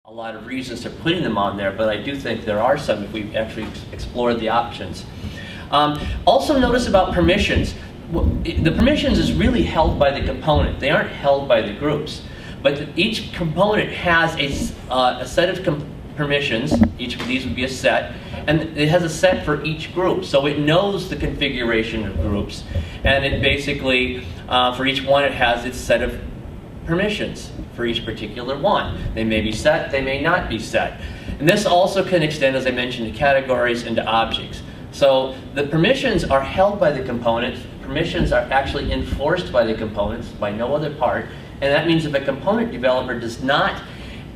a lot of reasons for putting them on there, but I do think there are some if we actually explored the options. Also notice about permissions. The permissions is really held by the component. They aren't held by the groups. But each component has a set of permissions. Each of these would be a set. And it has a set for each group. So it knows the configuration of groups. And it basically, for each one, it has its set of permissions for each particular one. They may be set, they may not be set. And this also can extend, as I mentioned, to categories and to objects. So the permissions are held by the components. Permissions are actually enforced by the components, by no other part. And that means if a component developer does not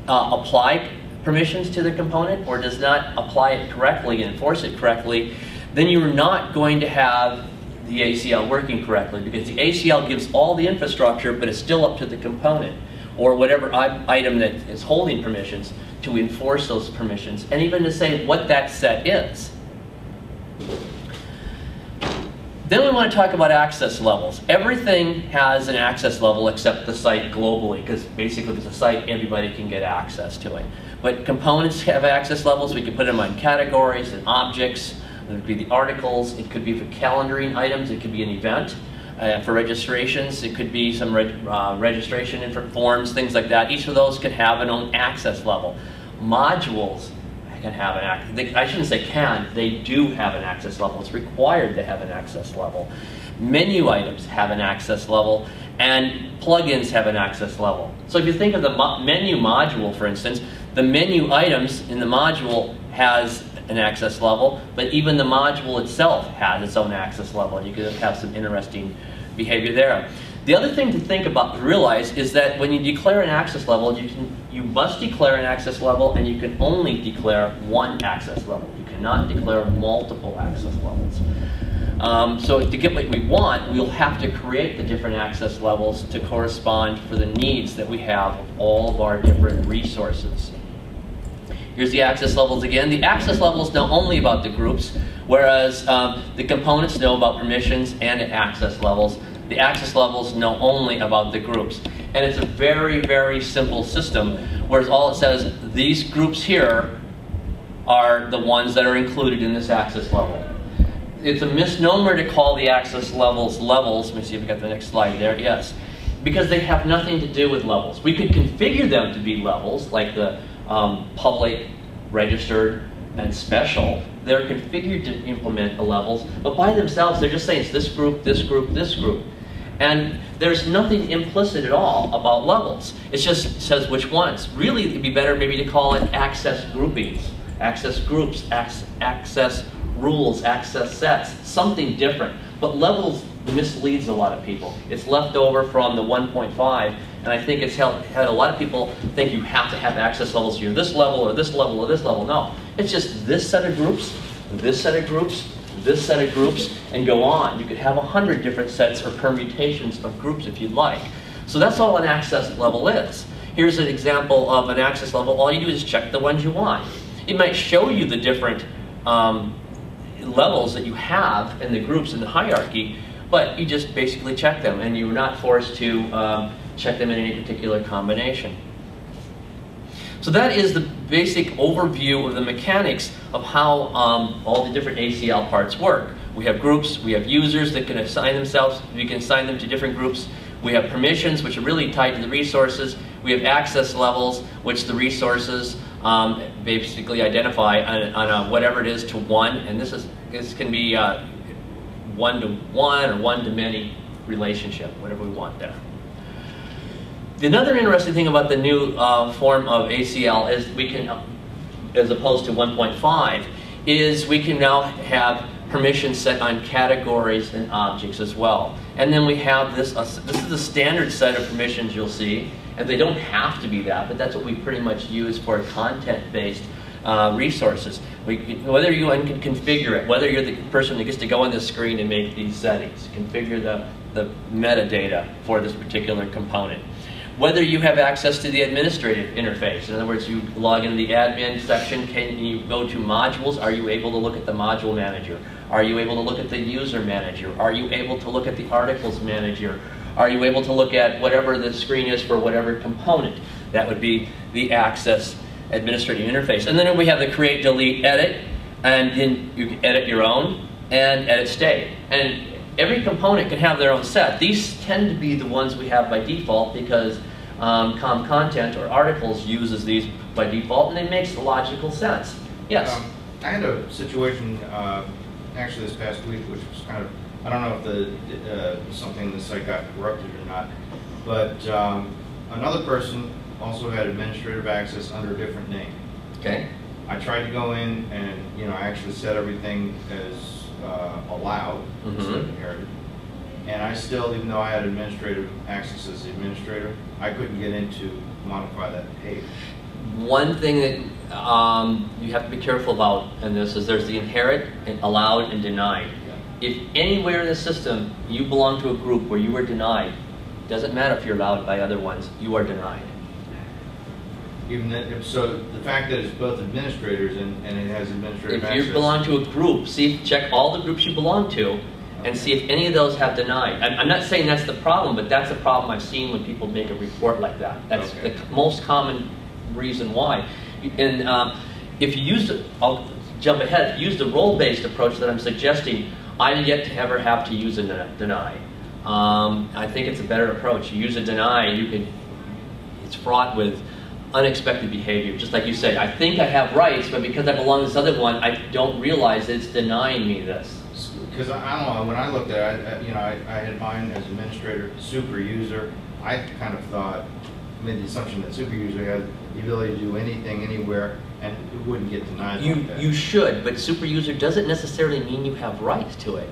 apply permissions to the component or does not apply it correctly and enforce it correctly, then you're not going to have the ACL working correctly, because the ACL gives all the infrastructure, but it's still up to the component or whatever item that is holding permissions to enforce those permissions, and even to say what that set is. Then we want to talk about access levels. Everything has an access level except the site globally, because basically with the site everybody can get access to it. But components have access levels. We can put them on categories and objects. It could be the articles, it could be for calendaring items, it could be an event. For registrations, it could be some registration forms, things like that. Each of those can have an own access level. Modules can have an access, I shouldn't say can, they do have an access level. It's required to have an access level. Menu items have an access level, and plugins have an access level. So if you think of the menu module, for instance, the menu items in the module has an access level, but even the module itself has its own access level, and you could have some interesting behavior there. The other thing to think about, to realize, is that when you declare an access level, you must declare an access level, and you can only declare one access level. You cannot declare multiple access levels. So to get what we want, we'll have to create the different access levels to correspond for the needs that we have of all of our different resources. Here's the access levels again. The access levels know only about the groups, whereas the components know about permissions and access levels. The access levels know only about the groups. And it's a very, very simple system, whereas all it says, these groups here are the ones that are included in this access level. It's a misnomer to call the access levels levels. Let me see if we got the next slide there. Yes. Because they have nothing to do with levels. We could configure them to be levels, like the public, registered, and special. They're configured to implement the levels, but by themselves they're just saying it's this group, this group, this group. And there's nothing implicit at all about levels. It just says which ones. Really, it'd be better maybe to call it access groupings, access groups, access rules, access sets, something different. But levels misleads a lot of people. It's left over from the 1.5, and I think it's had a lot of people think you have to have access levels. You're this level or this level or this level. No, it's just this set of groups, this set of groups, this set of groups, and go on. You could have 100 different sets or permutations of groups if you'd like. So that's all an access level is. Here's an example of an access level. All you do is check the ones you want. It might show you the different levels that you have in the groups in the hierarchy, but you just basically check them, and you're not forced to check them in any particular combination. So that is the basic overview of the mechanics of how all the different ACL parts work. We have groups, we have users that can assign themselves, we can assign them to different groups. We have permissions, which are really tied to the resources. We have access levels, which the resources basically identify on whatever it is to one, and this can be one-to-one or one-to-many relationship, whatever we want there. Another interesting thing about the new form of ACL is we can, as opposed to 1.5, is we can now have permissions set on categories and objects as well. And then we have this is the standard set of permissions you'll see, and they don't have to be that, but that's what we pretty much use for content-based resources. Whether you can configure it, whether you're the person that gets to go on this screen and make these settings, configure the metadata for this particular component. Whether you have access to the administrative interface, in other words, you log into the admin section, can you go to modules? Are you able to look at the module manager? Are you able to look at the user manager? Are you able to look at the articles manager? Are you able to look at whatever the screen is for whatever component? That would be the access administrative interface. And then we have the create, delete, edit, and then you can edit your own and edit state. And every component can have their own set. These tend to be the ones we have by default because content or articles uses these by default, and it makes logical sense. Yes? I had a situation actually this past week, which was kind of, I don't know if something in the site got corrupted or not, but another person also had administrative access under a different name. Okay. I tried to go in and I actually set everything as allowed instead of inherited, and I still, even though I had administrative access as the administrator, I couldn't get in to modify that page. One thing that you have to be careful about in this is there's the inherit, and allowed, and denied. Yeah. If anywhere in the system you belong to a group where you are denied, doesn't matter if you're allowed by other ones, you are denied. Even that, so the fact that it's both administrators and it has administrative access. If you belong to a group, check all the groups you belong to, and see if any of those have denied. I'm not saying that's the problem, but that's a problem I've seen when people make a report like that. That's the most common reason why. And if you use I'll jump ahead, if you use the role-based approach that I'm suggesting, I've yet to ever have to use a deny. I think it's a better approach. You use a deny, it's fraught with unexpected behavior. Just like you say, I think I have rights, but because I belong to this other one, I don't realize it's denying me this. Because I don't know, when I looked at it, I had mine as administrator, super user. I kind of thought, made the assumption that super user had the ability to do anything, anywhere, and it wouldn't get denied. You should, but super user doesn't necessarily mean you have rights to it.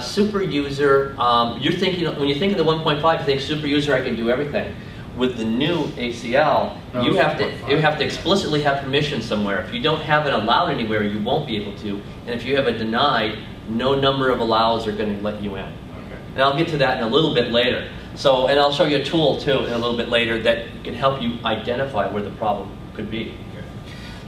Super user, you're thinking, when you think of the 1.5, you think super user, I can do everything. With the new ACL, no, you have to explicitly have permission somewhere. If you don't have it allowed anywhere, you won't be able to. And if you have a denied, no number of allows are going to let you in. Okay. And I'll get to that in a little bit later. So, and I'll show you a tool too in a little bit later that can help you identify where the problem could be. Okay.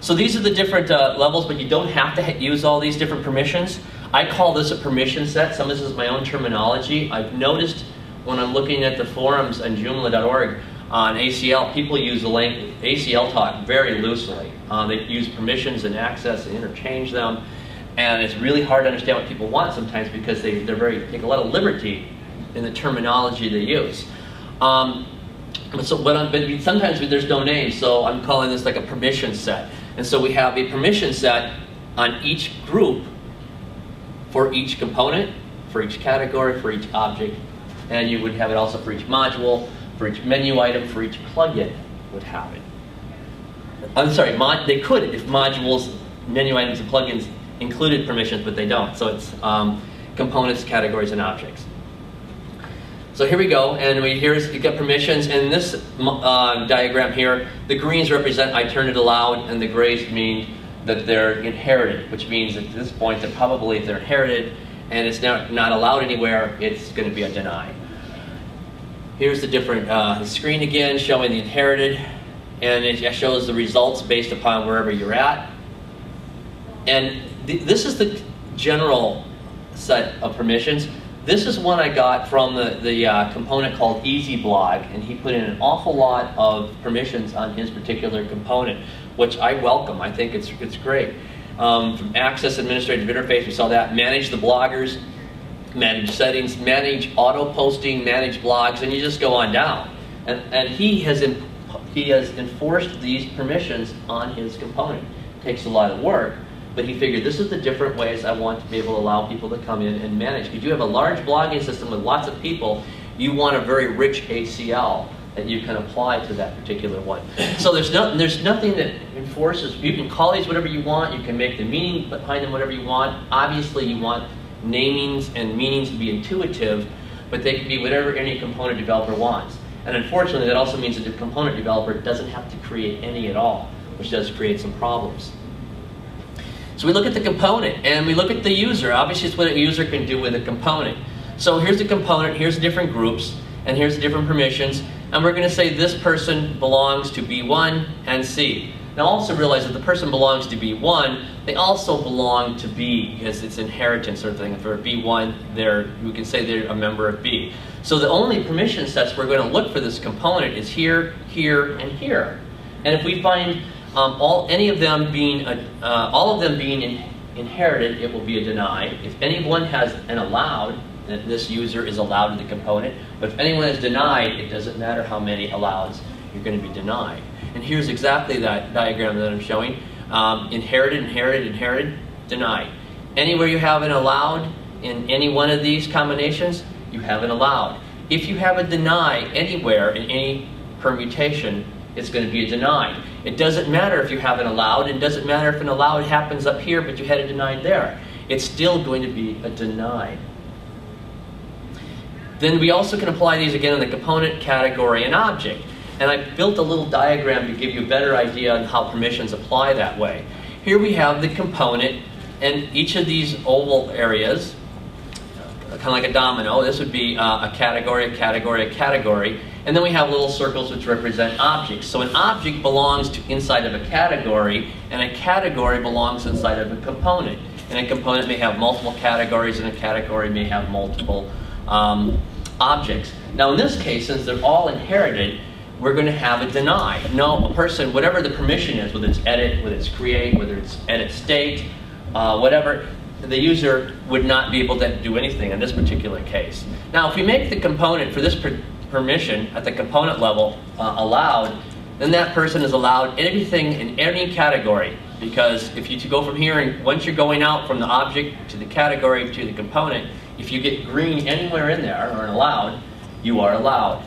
So these are the different levels, but you don't have to use all these different permissions. I call this a permission set. Some of this is my own terminology. I've noticed when I'm looking at the forums on Joomla.org on ACL, people use the ACL talk very loosely. They use permissions and access and interchange them. And it's really hard to understand what people want sometimes because they take a lot of liberty in the terminology they use. But sometimes there's no name, so I'm calling this like a permission set. And so we have a permission set on each group for each component, for each category, for each object, and you would have it also for each module, for each menu item, for each plugin would have it. I'm sorry, they could if modules, menu items, and plugins included permissions, but they don't. So it's components, categories, and objects. So here we go, and you've got permissions. And in this diagram here, the greens represent I turned it allowed, and the grays mean that they're inherited, which means at this point that probably if they're inherited and it's now not allowed anywhere, it's going to be a deny. Here's the different screen again, showing the inherited, and it shows the results based upon wherever you're at. And this is the general set of permissions. This is one I got from the component called EasyBlog, and he put in an awful lot of permissions on his particular component, which I welcome. I think it's great. From access administrative interface, we saw that. Manage the bloggers, manage settings, manage auto posting, manage blogs, and you just go on down. And he has enforced these permissions on his component. It takes a lot of work, but he figured this is the different ways I want to be able to allow people to come in and manage. If you have a large blogging system with lots of people, you want a very rich ACL that you can apply to that particular one. So there's nothing that enforces. You can call these whatever you want. You can make the meaning behind them whatever you want. Obviously, you want namings and meanings to be intuitive, but they can be whatever any component developer wants. And unfortunately, that also means that the component developer doesn't have to create any at all, which does create some problems. So we look at the component, and we look at the user. Obviously, it's what a user can do with a component. So here's the component, here's the different groups, and here's the different permissions. And we're going to say this person belongs to B1 and C. Now also realize that the person belongs to B1, they also belong to B because it's inheritance sort of thing. For B1, we can say they're a member of B. So the only permission sets we're going to look for this component is here, here, and here. And if we find Any of them being all of them being inherited, it will be a deny. If anyone has an allowed, then this user is allowed to the component. But if anyone is denied, it doesn't matter how many allows, you're going to be denied. And here's exactly that diagram that I'm showing. Inherited, inherited, inherited, denied. Anywhere you have an allowed in any one of these combinations, you have an allowed. If you have a deny anywhere in any permutation, it's going to be a denied. It doesn't matter if you have an allowed, and it doesn't matter if an allowed happens up here, but you had a denied there. It's still going to be a denied. Then we also can apply these again in the component, category, and object. And I built a little diagram to give you a better idea on how permissions apply that way. Here we have the component, and each of these oval areas, kind of like a domino, this would be a category, a category, a category. And then we have little circles which represent objects. So an object belongs to inside of a category, and a category belongs inside of a component. And a component may have multiple categories, and a category may have multiple objects. Now in this case, since they're all inherited, we're going to have a deny. No, a person, whatever the permission is, whether it's edit, whether it's create, whether it's edit state, whatever, the user would not be able to do anything in this particular case. Now if we make the component for this permission at the component level allowed, then that person is allowed anything in any category. Because if you go from here, and once you're going out from the object to the category to the component, if you get green anywhere in there or an allowed, you are allowed.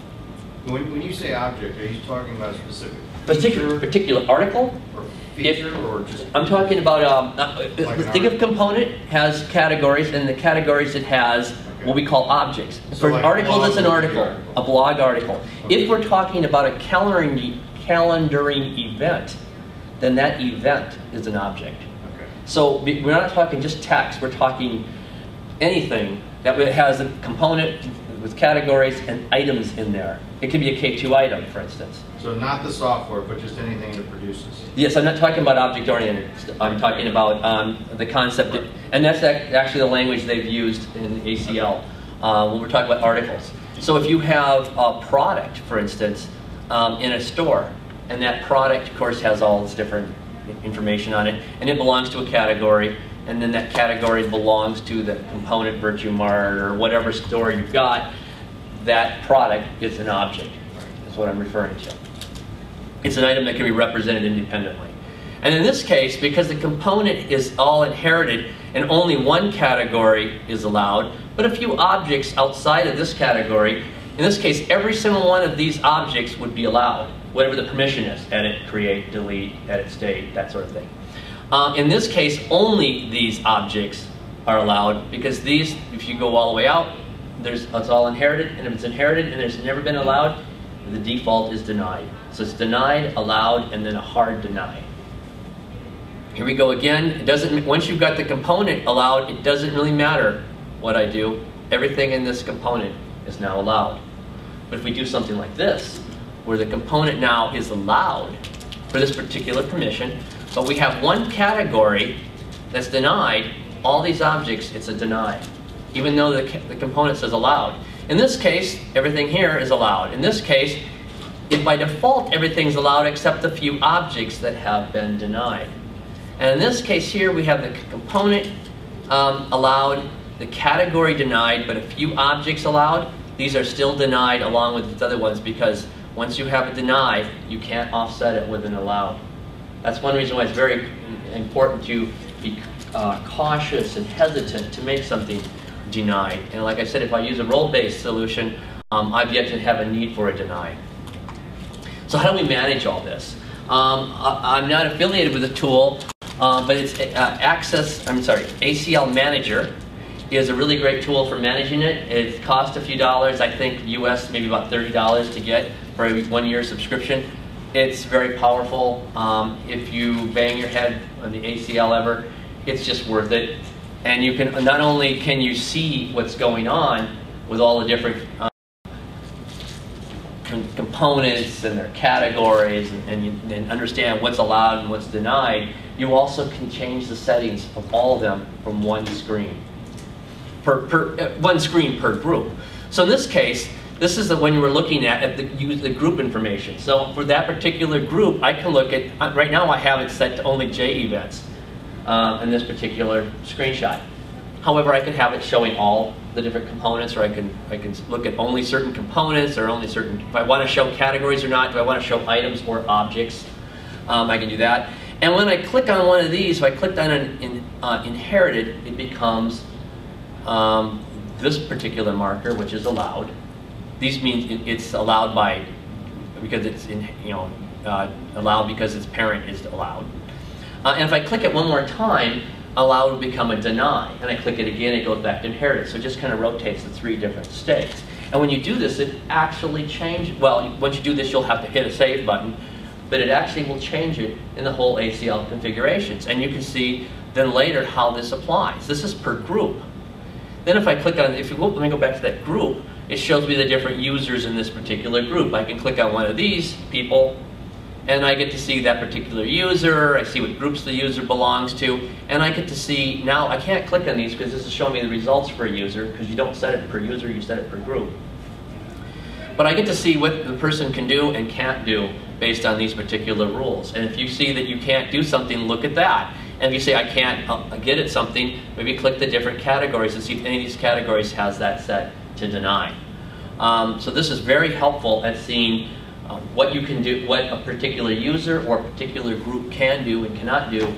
When you say object, are you talking about a specific particular article? Or feature, or just... I'm talking about, think of component has categories, and the categories it has what we call objects. So For like articles, it's an article, a blog article. Okay. If we're talking about a calendaring event, then that event is an object. Okay. So we're not talking just text, we're talking anything that has a component with categories and items in there. It could be a K2 item, for instance. So not the software, but just anything it produces. Yes, I'm not talking about object-oriented. I'm talking about the concept, and that's actually the language they've used in ACL when we're talking about articles. So if you have a product, for instance, in a store, and that product, of course, has all this different information on it, and it belongs to a category, and then that category belongs to the component Virtue Mart or whatever store you've got, that product is an object. That's what I'm referring to. It's an item that can be represented independently. And in this case, because the component is all inherited and only one category is allowed, but a few objects outside of this category, in this case, every single one of these objects would be allowed, whatever the permission is, edit, create, delete, edit state, that sort of thing. In this case, only these objects are allowed, because these, if you go all the way out, it's all inherited, and if it's inherited and it's never been allowed, the default is denied. So it's denied, allowed, and then a hard deny. Here we go again. It doesn't, once you've got the component allowed, it doesn't really matter what I do. Everything in this component is now allowed. But if we do something like this, where the component now is allowed for this particular permission, but we have one category that's denied, all these objects, it's a deny, even though the component says allowed. In this case, everything here is allowed. In this case, if by default everything's allowed except the few objects that have been denied. And in this case here, we have the component allowed, the category denied, but a few objects allowed. These are still denied along with the other ones, because once you have a deny, you can't offset it with an allowed. That's one reason why it's very important to be cautious and hesitant to make something denied. And like I said, if I use a role-based solution, I've yet to have a need for a deny. So how do we manage all this? I'm not affiliated with the tool, but it's ACL Manager is a really great tool for managing it. It costs a few dollars, I think US maybe about $30 to get for a 1-year subscription. It's very powerful. If you bang your head on the ACL ever, it's just worth it. And you can, not only can you see what's going on with all the different components and their categories, and understand what's allowed and what's denied, you also can change the settings of all of them from one screen. One screen per group. So in this case, This is the one we're looking at the group information. So for that particular group, I can look at, right now I have it set to only J events in this particular screenshot. However, I can have it showing all the different components, or I can look at only certain components, or only certain, if I want to show categories or not, do I want to show items or objects, I can do that. And when I click on one of these, if I clicked on an inherited, it becomes this particular marker, which is allowed. These mean it's allowed because it's allowed because its parent is allowed. And if I click it one more time, allow will become a deny. And I click it again, it goes back to inherited. So it just kind of rotates the 3 different states. And when you do this, it actually changes. Well, once you do this, you'll have to hit a save button. But it actually will change it in the whole ACL configurations. And you can see then later how this applies. This is per group. Then if I click on, let me go back to that group, it shows me the different users in this particular group. I can click on one of these people, and I get to see that particular user. I see what groups the user belongs to, and I get to see, now I can't click on these because this is showing me the results for a user, because you don't set it per user, you set it per group. But I get to see what the person can do and can't do based on these particular rules. And if you see that you can't do something, look at that. And if you say I can't get at something, maybe click the different categories and see if any of these categories has that set to deny. So this is very helpful at seeing what you can do, what a particular user or a particular group can do and cannot do.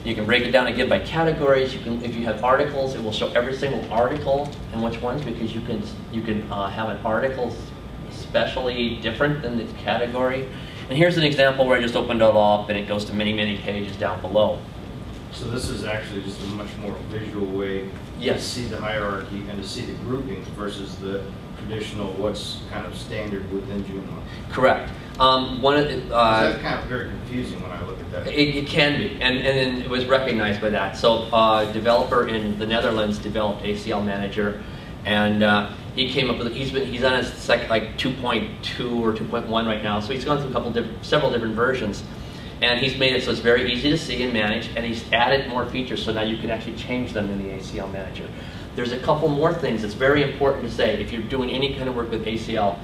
You can break it down again by categories. You can, if you have articles, it will show every single article and which ones, because you can have an article especially different than its category. And here's an example where I just opened it all up and it goes to many, many pages down below. So this is actually just a much more visual way to see the hierarchy and to see the groupings versus the traditional what's kind of standard within Joomla. Correct. That's kind of very confusing when I look at that. It can be, and it was recognized by that. So a developer in the Netherlands developed ACL Manager, and he came up with, he's on his like 2.2 or 2.1 right now, so he's gone through several different versions. And he's made it so it's very easy to see and manage, and he's added more features so now you can actually change them in the ACL Manager. There's a couple more things that's very important to say if you're doing any kind of work with ACL.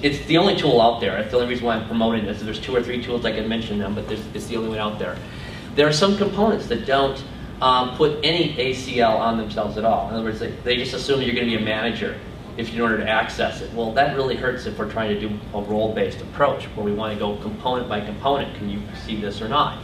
It's the only tool out there. That's the only reason why I'm promoting this. There's 2 or 3 tools I can mention them, but it's the only one out there. There are some components that don't put any ACL on themselves at all. In other words, they just assume you're going to be a manager in order to access it. Well, that really hurts if we're trying to do a role-based approach where we want to go component by component. Can you see this or not?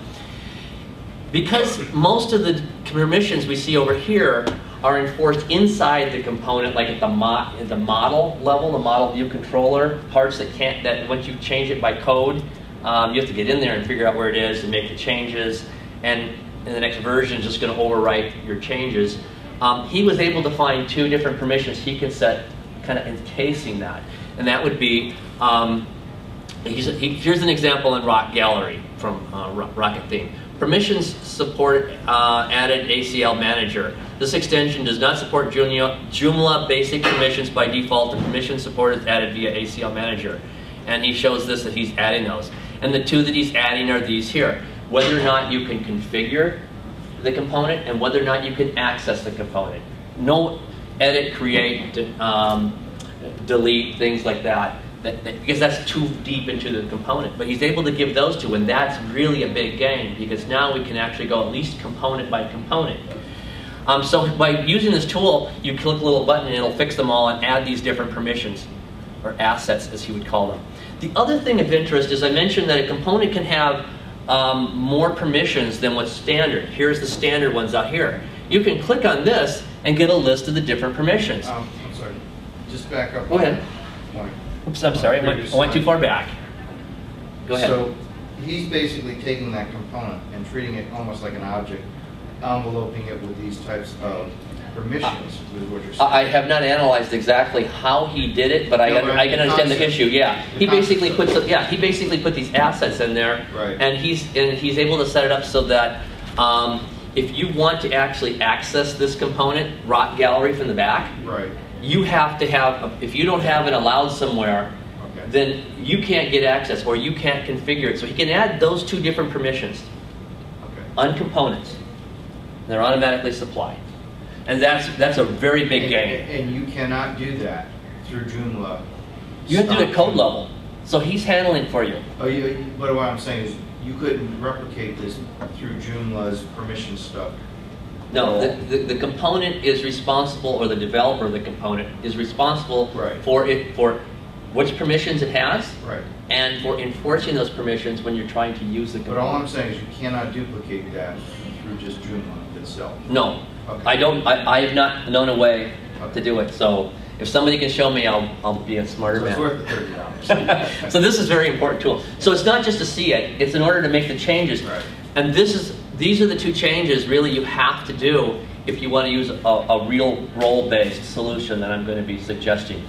Because most of the permissions we see over here are enforced inside the component, like at the model level, the model view controller, parts that once you change it by code, you have to get in there and figure out where it is and make the changes. And in the next version, it's just going to overwrite your changes. He was able to find 2 different permissions he can set kind of encasing that. And that would be, here's an example in Rock Gallery from Rocket Theme. Permissions support added ACL Manager. This extension does not support Joomla basic permissions by default. The permission support is added via ACL Manager. And he shows this that he's adding those. And the 2 that he's adding are these here. Whether or not you can configure the component and whether or not you can access the component. No edit, create, delete, things like that, because that's too deep into the component. But he's able to give those 2, and that's really a big gain, because now we can actually go at least component by component. So by using this tool, you click a little button and it'll fix them all and add these different permissions, or assets as he would call them. The other thing of interest is I mentioned that a component can have more permissions than what's standard. Here's the standard ones out here. You can click on this and get a list of the different permissions. I'm sorry, just back up. Go ahead. Oops, I'm sorry, I went too far back. Go ahead. So he's basically taking that component and treating it almost like an object, enveloping it with these types of permissions, is what you're saying. I have not analyzed exactly how he did it, but I can understand the issue. Yeah, he basically put these assets in there, right. and he's able to set it up so that if you want to actually access this component, Rock Gallery from the back, right. You have to have, if you don't have it allowed somewhere, okay. then you can't get access or you can't configure it. So he can add those 2 different permissions on components. They're automatically supplied. And that's a very big gain. And you cannot do that through Joomla. You have to do it code level. So he's handling for you. Oh, but what I'm saying is you couldn't replicate this through Joomla's permission stuff. No, the component is responsible, or the developer of the component is responsible for which permissions it has, and for enforcing those permissions when you're trying to use the component. But all I'm saying is you cannot duplicate that through just Joomla itself. No, okay. I have not known a way to do it. So if somebody can show me, I'll be a smarter man. It's worth the $30. So this is a very important tool. So it's not just to see it; it's in order to make the changes. Right. And these are the two changes really you have to do if you want to use a real role-based solution that I'm going to be suggesting.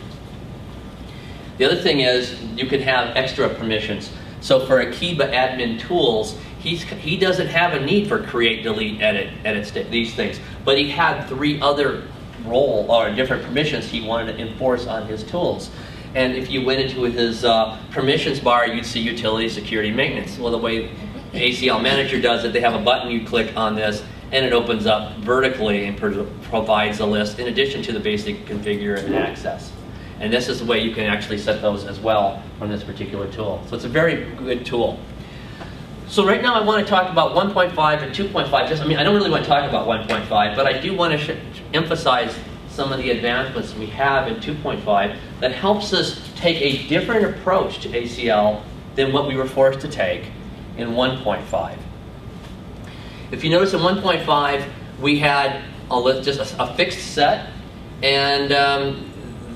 The other thing is you can have extra permissions. So for Akiba admin tools, he doesn't have a need for create, delete, edit these things, but he had 3 other role or different permissions he wanted to enforce on his tools. And if you went into his permissions bar, you'd see utility, security, maintenance. Well, the way ACL Manager does it, they have a button you click on this, and it opens up vertically and provides a list in addition to the basic configure and access. And this is the way you can actually set those as well from this particular tool. So it's a very good tool. So right now I want to talk about 1.5 and 2.5. I don't really want to talk about 1.5, but I do want to emphasize some of the advancements we have in 2.5 that helps us take a different approach to ACL than what we were forced to take in 1.5. If you notice in 1.5, we had just a fixed set, and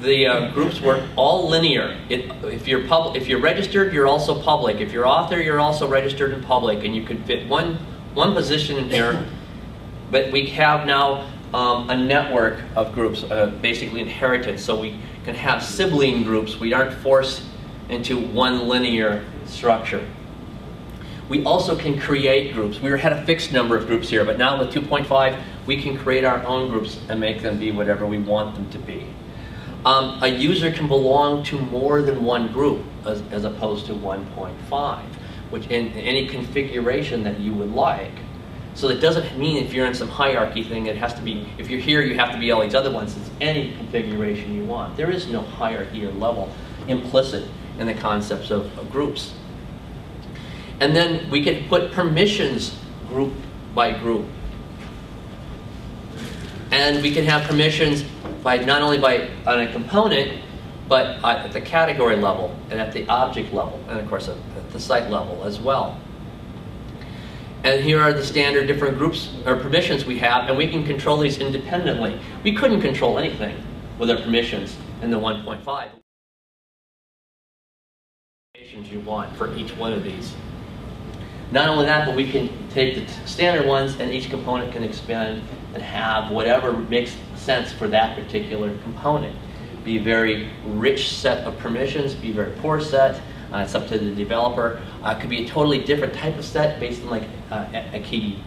the groups were all linear. If you're registered, you're also public. If you're author, you're also registered and public, and you could fit one position in here. But we have now a network of groups, basically inherited, so we can have sibling groups. We aren't forced into one linear structure. We also can create groups. We had a fixed number of groups here, but now with 2.5, we can create our own groups and make them be whatever we want them to be. A user can belong to more than one group as opposed to 1.5, which in any configuration that you would like. So it doesn't mean if you're in some hierarchy thing, it has to be, if you're here, you have to be all these other ones. It's any configuration you want. There is no hierarchy or level implicit in the concepts of groups. And then we can put permissions group by group. And we can have permissions by not only on a component, but at the category level and at the object level, and of course at the site level as well. And here are the standard different groups or permissions we have, and we can control these independently. We couldn't control anything with our permissions in the 1.5. You want for each one of these. Not only that, but we can take the standard ones, and each component can expand and have whatever makes sense for that particular component. Be a very rich set of permissions, be a very poor set. It's up to the developer. It could be a totally different type of set based on like Akiba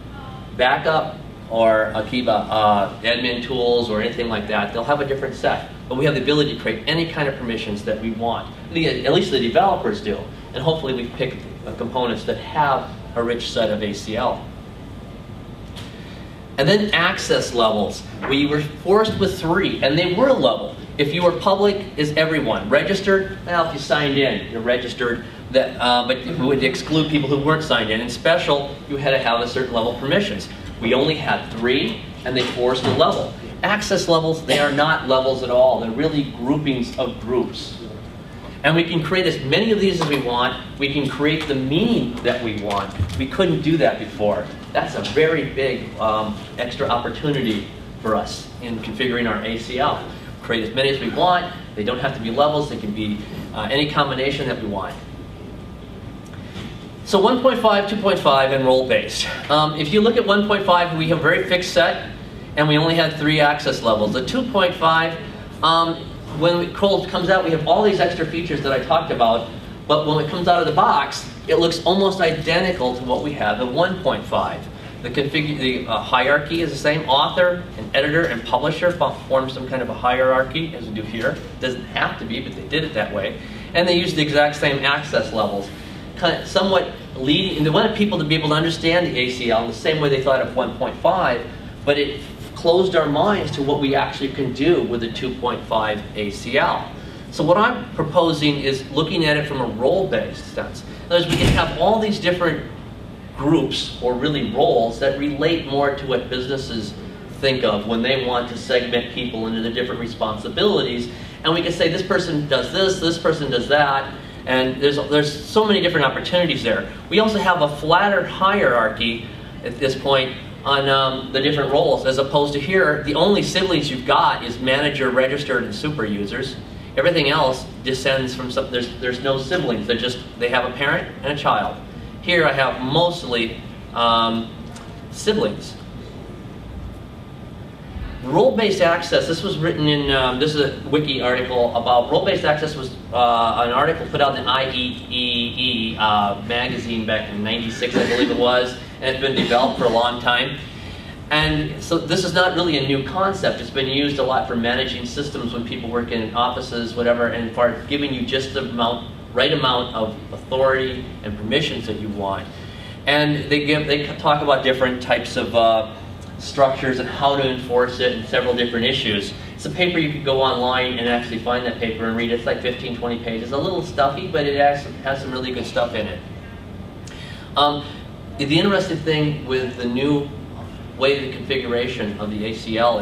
backup or Akiba admin tools or anything like that. They'll have a different set. But we have the ability to create any kind of permissions that we want. At least the developers do. And hopefully we pick components that have a rich set of ACL. And then access levels. We were forced with 3, and they were a level. If you were public, is everyone. Registered, well, if you signed in, you're registered. But we would exclude people who weren't signed in. And special, you had to have a certain level of permissions. We only had 3, and they forced a level. Access levels, they are not levels at all. They're really groupings of groups. And we can create as many of these as we want. We can create the meaning that we want. We couldn't do that before. That's a very big extra opportunity for us in configuring our ACL. Create as many as we want. They don't have to be levels. They can be any combination that we want. So 1.5, 2.5, and role-based. If you look at 1.5, we have a very fixed set, and we only had 3 access levels. The 2.5, when it comes out, we have all these extra features that I talked about, but when it comes out of the box, it looks almost identical to what we have in 1.5. The hierarchy is the same. Author and editor and publisher form some kind of a hierarchy, as we do here. It doesn't have to be, but they did it that way. And they use the exact same access levels, kind of somewhat leading, and they wanted people to be able to understand the ACL in the same way they thought of 1.5, but it closed our minds to what we actually can do with the 2.5 ACL. So what I'm proposing is looking at it from a role-based sense. In other words, we can have all these different groups, or really roles, that relate more to what businesses think of when they want to segment people into the different responsibilities. And we can say this person does this person does that, and there's so many different opportunities there. We also have a flatter hierarchy at this point on the different roles, as opposed to here, the only siblings you've got is manager, registered, and super users. Everything else descends from some, there's no siblings, they have a parent and a child. Here I have mostly siblings. Role-based access, this was written in, this is a wiki article about role-based access, was an article put out in the IEEE magazine back in '96, I believe it was, and it's been developed for a long time. And so this is not really a new concept. It's been used a lot for managing systems when people work in offices, whatever, and for giving you just the right amount of authority and permissions that you want. And they talk about different types of structures and how to enforce it and several different issues. It's a paper you could go online and actually find that paper and read it. It's like 15, 20 pages. A little stuffy, but it has some really good stuff in it. The interesting thing with the new way the configuration of the ACL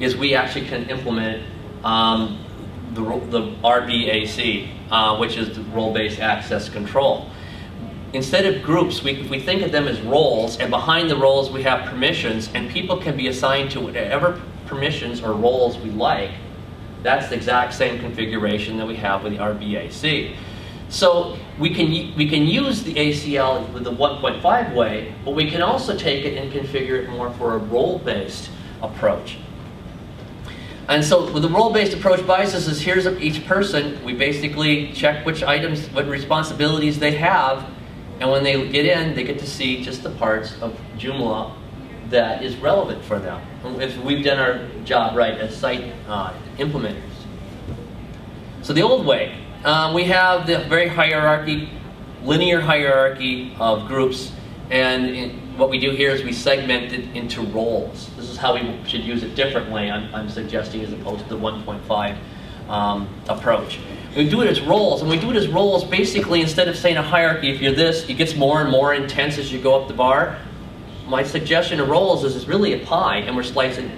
is we actually can implement the RBAC, which is the role-based access control. Instead of groups, if we think of them as roles, and behind the roles we have permissions, and people can be assigned to whatever permissions or roles we like. That's the exact same configuration that we have with the RBAC. So we can use the ACL with the 1.5 way, but we can also take it and configure it more for a role-based approach. And so with the role-based approach biases is here's each person, we basically check which items, what responsibilities they have, and when they get in, they get to see just the parts of Joomla that is relevant for them, if we've done our job right as site implementers. So the old way, we have the very linear hierarchy of groups, and what we do here is we segment it into roles. This is how we should use it differently, I'm suggesting, as opposed to the 1.5 approach. We do it as roles, and we do it as roles basically instead of saying a hierarchy. If you're this, it gets more and more intense as you go up the bar. My suggestion of roles is it's really a pie, and we're cutting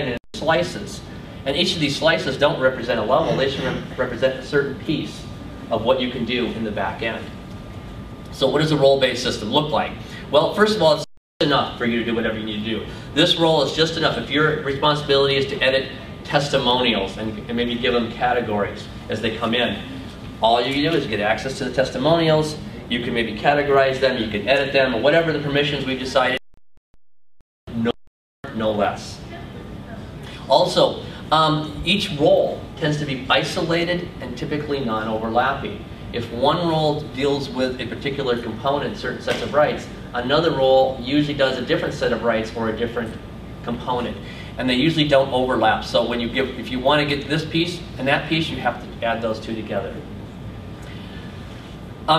it into slices. And each of these slices don't represent a level, they should represent a certain piece of what you can do in the back end. So what does a role-based system look like? Well, first of all, it's enough for you to do whatever you need to do. This role is just enough. If your responsibility is to edit testimonials and maybe give them categories as they come in, all you do is get access to the testimonials. You can maybe categorize them, you can edit them, or whatever the permissions we've decided, no less. Also, each role tends to be isolated and typically non-overlapping. If one role deals with a particular component, certain sets of rights, another role usually does a different set of rights or a different component. And they usually don't overlap. So when if you want to get this piece and that piece, you have to add those two together.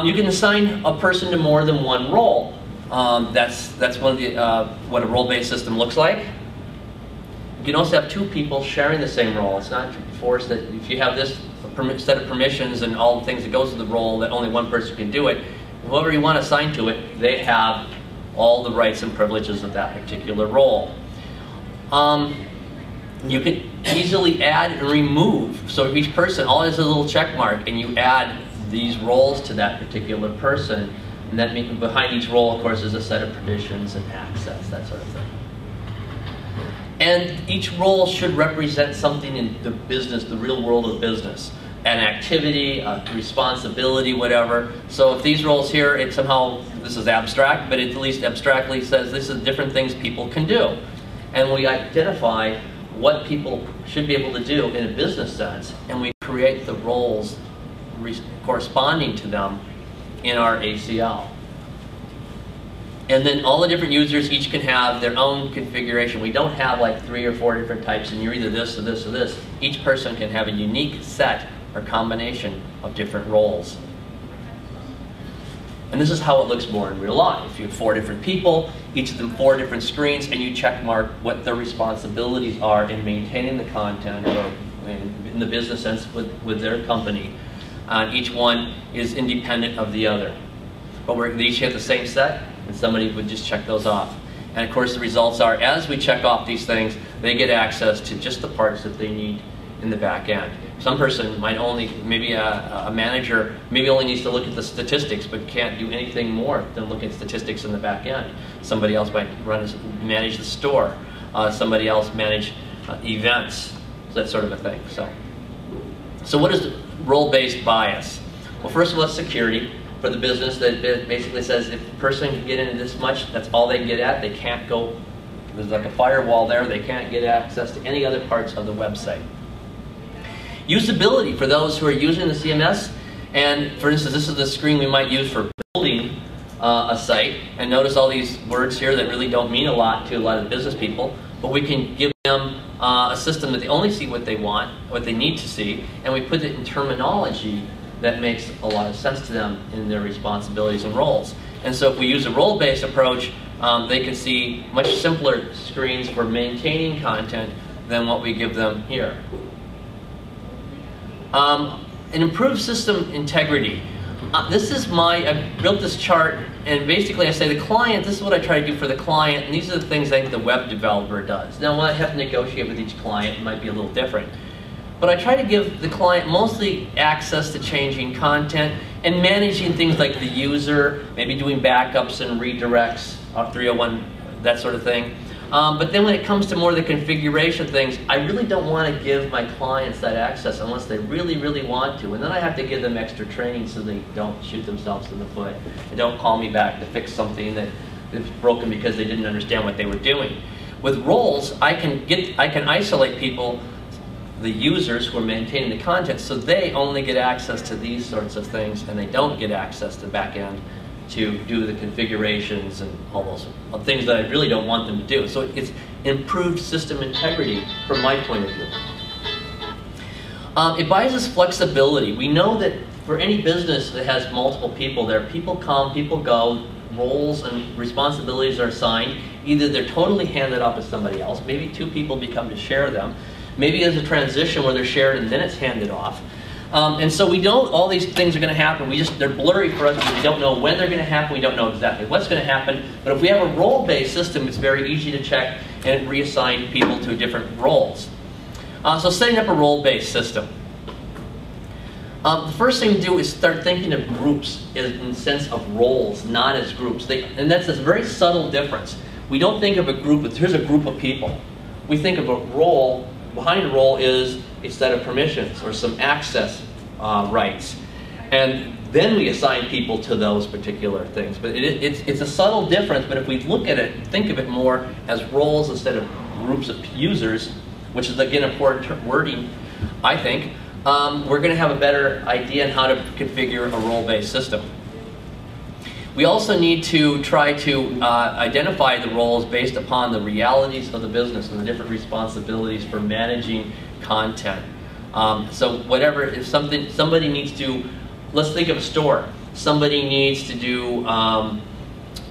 You can assign a person to more than one role. That's one of the what a role-based system looks like. You can also have two people sharing the same role. It's not forced that if you have this set of permissions and all the things that goes with the role that only one person can do it, whoever you want to assign to it, they have all the rights and privileges of that particular role. You can easily add and remove. So each person, all is a little check mark, and you add these roles to that particular person. And that means behind each role, of course, is a set of permissions and access, that sort of thing. And each role should represent something in the business, the real world of business. An activity, a responsibility, whatever. So if these roles here, it somehow, this is abstract, but it at least abstractly says this is different things people can do. And we identify what people should be able to do in a business sense, and we create the roles corresponding to them in our ACL. And then all the different users each can have their own configuration. We don't have like 3 or 4 different types and you're either this or this or this. Each person can have a unique set or combination of different roles. And this is how it looks more in real life. You have 4 different people, each of them 4 different screens, and you check mark what their responsibilities are in maintaining the content or in in the business sense with their company. Each one is independent of the other. But they each have the same set, and somebody would just check those off. And of course the results are, as we check off these things, they get access to just the parts that they need in the back end. Some person might only, maybe a manager, maybe only needs to look at the statistics, but can't do anything more than look at statistics in the back end. Somebody else might manage the store. Somebody else manage events, that sort of a thing. So what is role-based bias? Well, first of all, it's security for the business. That basically says if the person can get into this much, that's all they can get at. They can't go, there's like a firewall there, they can't get access to any other parts of the website. Usability for those who are using the CMS, and for instance, this is the screen we might use for building a site, and notice all these words here that really don't mean a lot to a lot of business people, but we can give them a system that they only see what they want, what they need to see, and we put it in terminology that makes a lot of sense to them in their responsibilities and roles. And so if we use a role-based approach, they can see much simpler screens for maintaining content than what we give them here. An improved system integrity. I built this chart, and basically I say the client, this is what I try to do for the client, and these are the things I think the web developer does. Now when I have to negotiate with each client, it might be a little different. But I try to give the client mostly access to changing content and managing things like the user, maybe doing backups and redirects, 301, that sort of thing. But then when it comes to more of the configuration things, I really don't want to give my clients that access unless they really, really want to. And then I have to give them extra training so they don't shoot themselves in the foot and don't call me back to fix something that is broken because they didn't understand what they were doing. With roles, I can isolate people, the users who are maintaining the content, so they only get access to these sorts of things and they don't get access to the back end to do the configurations and all those things that I really don't want them to do. So it's improved system integrity from my point of view. It buys us flexibility. We know that for any business that has multiple people there, people come, people go, roles and responsibilities are assigned. Either they're totally handed off to somebody else, maybe two people become to share them, maybe there's a transition where they're shared and then it's handed off. And so we know all these things are going to happen. They're blurry for us. We don't know when they're going to happen. We don't know exactly what's going to happen. But if we have a role-based system, it's very easy to check and reassign people to different roles. So setting up a role-based system. The first thing to do is start thinking of groups in the sense of roles, not as groups. And that's a very subtle difference. We don't think of a group as here's a group of people. We think of a role. Behind a role is a set of permissions or some access rights. And then we assign people to those particular things. But it's a subtle difference, but if we look at it, think of it more as roles instead of groups of users, which is again important wording, I think, we're going to have a better idea on how to configure a role-based system. We also need to try to identify the roles based upon the realities of the business and the different responsibilities for managing content. So whatever, if somebody needs to, let's think of a store. Somebody needs to do,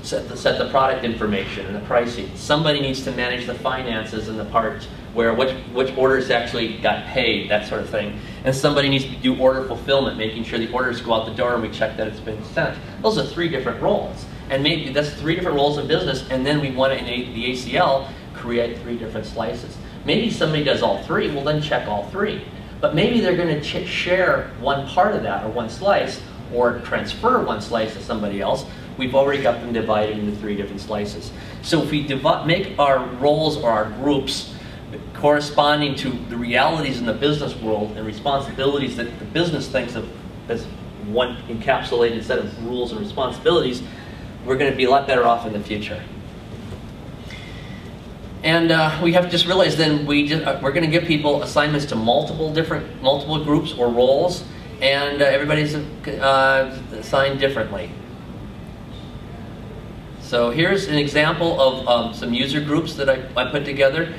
set the product information and the pricing. Somebody needs to manage the finances and the parts where which orders actually got paid, that sort of thing. And somebody needs to do order fulfillment, making sure the orders go out the door and we check that it's been sent. Those are 3 different roles. And maybe that's 3 different roles in business, and then we want to, in the ACL, create 3 different slices. Maybe somebody does all 3, well then check all 3. But maybe they're going to share one part of that, or one slice, or transfer one slice to somebody else. We've already got them divided into 3 different slices. So if we make our roles or our groups corresponding to the realities in the business world and responsibilities that the business thinks of as one encapsulated set of rules and responsibilities, we're going to be a lot better off in the future. And we have to just realize then we're going to give people assignments to multiple groups or roles, and everybody's assigned differently. So here's an example of some user groups that I put together.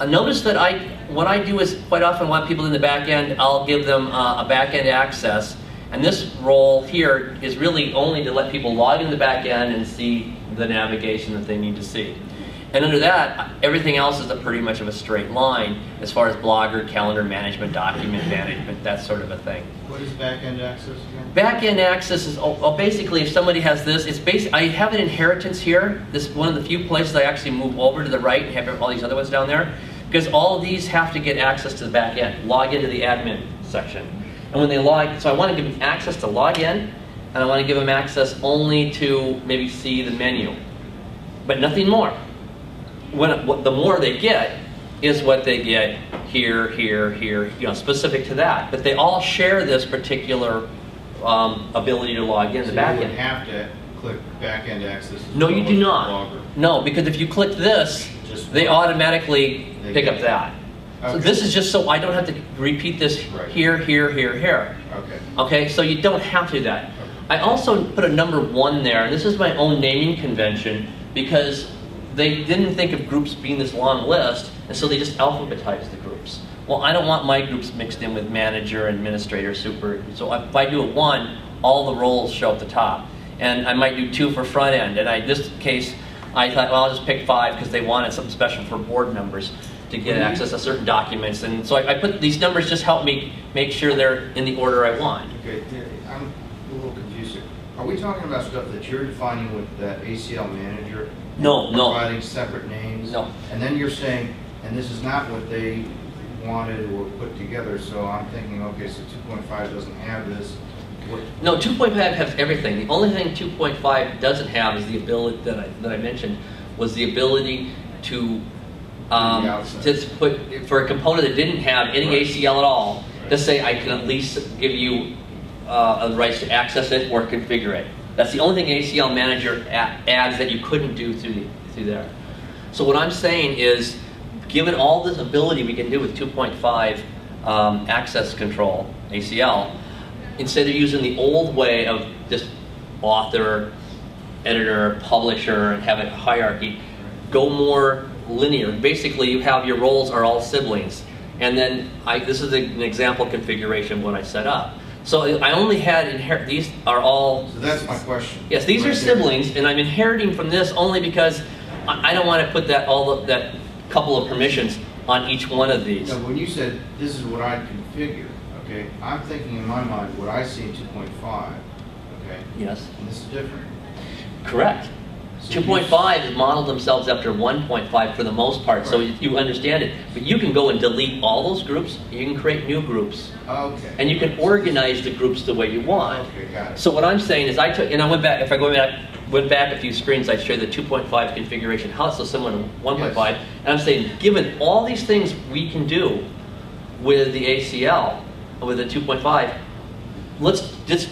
Notice that what I do is quite often want people in the back end, I'll give them a back end access. And this role here is really only to let people log in the back end and see the navigation that they need to see. And under that, everything else is pretty much of a straight line as far as Blogger, calendar management, document management, that sort of a thing. What is back-end access again? Back-end access is basically if somebody has this, I have an inheritance here. This is one of the few places I actually move over to the right and have all these other ones down there. Because all of these have to get access to the back end, log into the admin section. And when they so I want to give them access to log in, and I want to give them access only to maybe see the menu, but nothing more. The more they get is what they get here, here, here, specific to that. But they all share this particular ability to log in the back end. You would have to click back-end access. No, you do not. No, because if you click this, they automatically pick up that. Okay. So this is just so I don't have to repeat this here, here, here, here. Okay. Okay, so you don't have to do that. Okay. I also put a number 1 there, and this is my own naming convention because they didn't think of groups being this long list, and so they just alphabetized the groups. Well, I don't want my groups mixed in with manager, administrator, super. So if I do a 1, all the roles show at the top. And I might do 2 for front end. And in this case, I thought, well, I'll just pick 5 because they wanted something special for board members to get access to certain documents. And so I put these numbers just help me make sure they're in the order I want. Okay, I'm a little confused here. Are we talking about stuff that you're defining with that ACL manager? No. Providing separate names? No. And then you're saying, and this is not what they wanted or put together, so I'm thinking, okay, so 2.5 doesn't have this. No, 2.5 has everything. The only thing 2.5 doesn't have is the ability that I mentioned, was the ability to just put, for a component that didn't have any ACL at all, to say I can at least give you the rights to access it or configure it. That's the only thing ACL Manager adds that you couldn't do through there. So what I'm saying is, given all this ability we can do with 2.5 access control, ACL, instead of using the old way of just author, editor, publisher, and have a hierarchy, go more linear. Basically, you have your roles are all siblings. And then this is an example configuration of what I set up. So I only had these are all... So that's my question. Yes, these are siblings, and I'm inheriting from this only because I don't want to put that couple of permissions on each one of these. No, when you said this is what I configure, okay, I'm thinking in my mind what I see in 2.5, okay? Yes. And this is different. Correct. So 2.5 modeled themselves after 1.5 for the most part, so you understand it. But you can go and delete all those groups. You can create new groups. Okay. And you can organize the groups the way you want. Okay, got it. So what I'm saying is I went back, if I went back a few screens, I'd show the 2.5 configuration, how it's so similar to 1.5. Yes. And I'm saying, given all these things we can do with the ACL, with the 2.5, let's just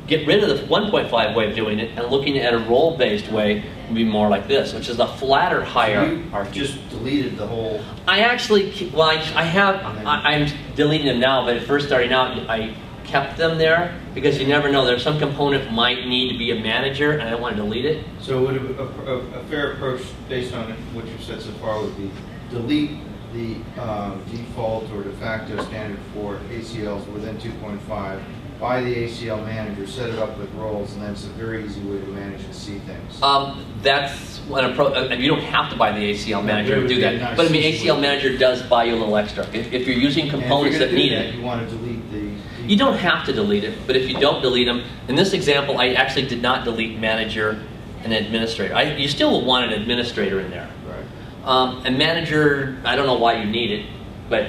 get rid of the 1.5 way of doing it and looking at a role-based way would be more like this, which is a flatter hierarchy. So you just deleted the whole... I actually, well, I'm deleting them now, but at first starting out, I kept them there because you never know. There's some component might need to be a manager and I don't want to delete it. So would a fair approach based on what you've said so far would be delete the default or de facto standard for ACLs within 2.5, buy the ACL manager, set it up with roles, and then it's a very easy way to manage and see things. That's an approach. You don't have to buy the ACL manager to do that. Nice, but I mean, ACL manager does buy you a little extra. If you're using components that need it. You want to delete the... You don't have to delete it, but if you don't delete them, in this example, I actually did not delete manager and administrator. You still will want an administrator in there. Right. A manager, I don't know why you need it, but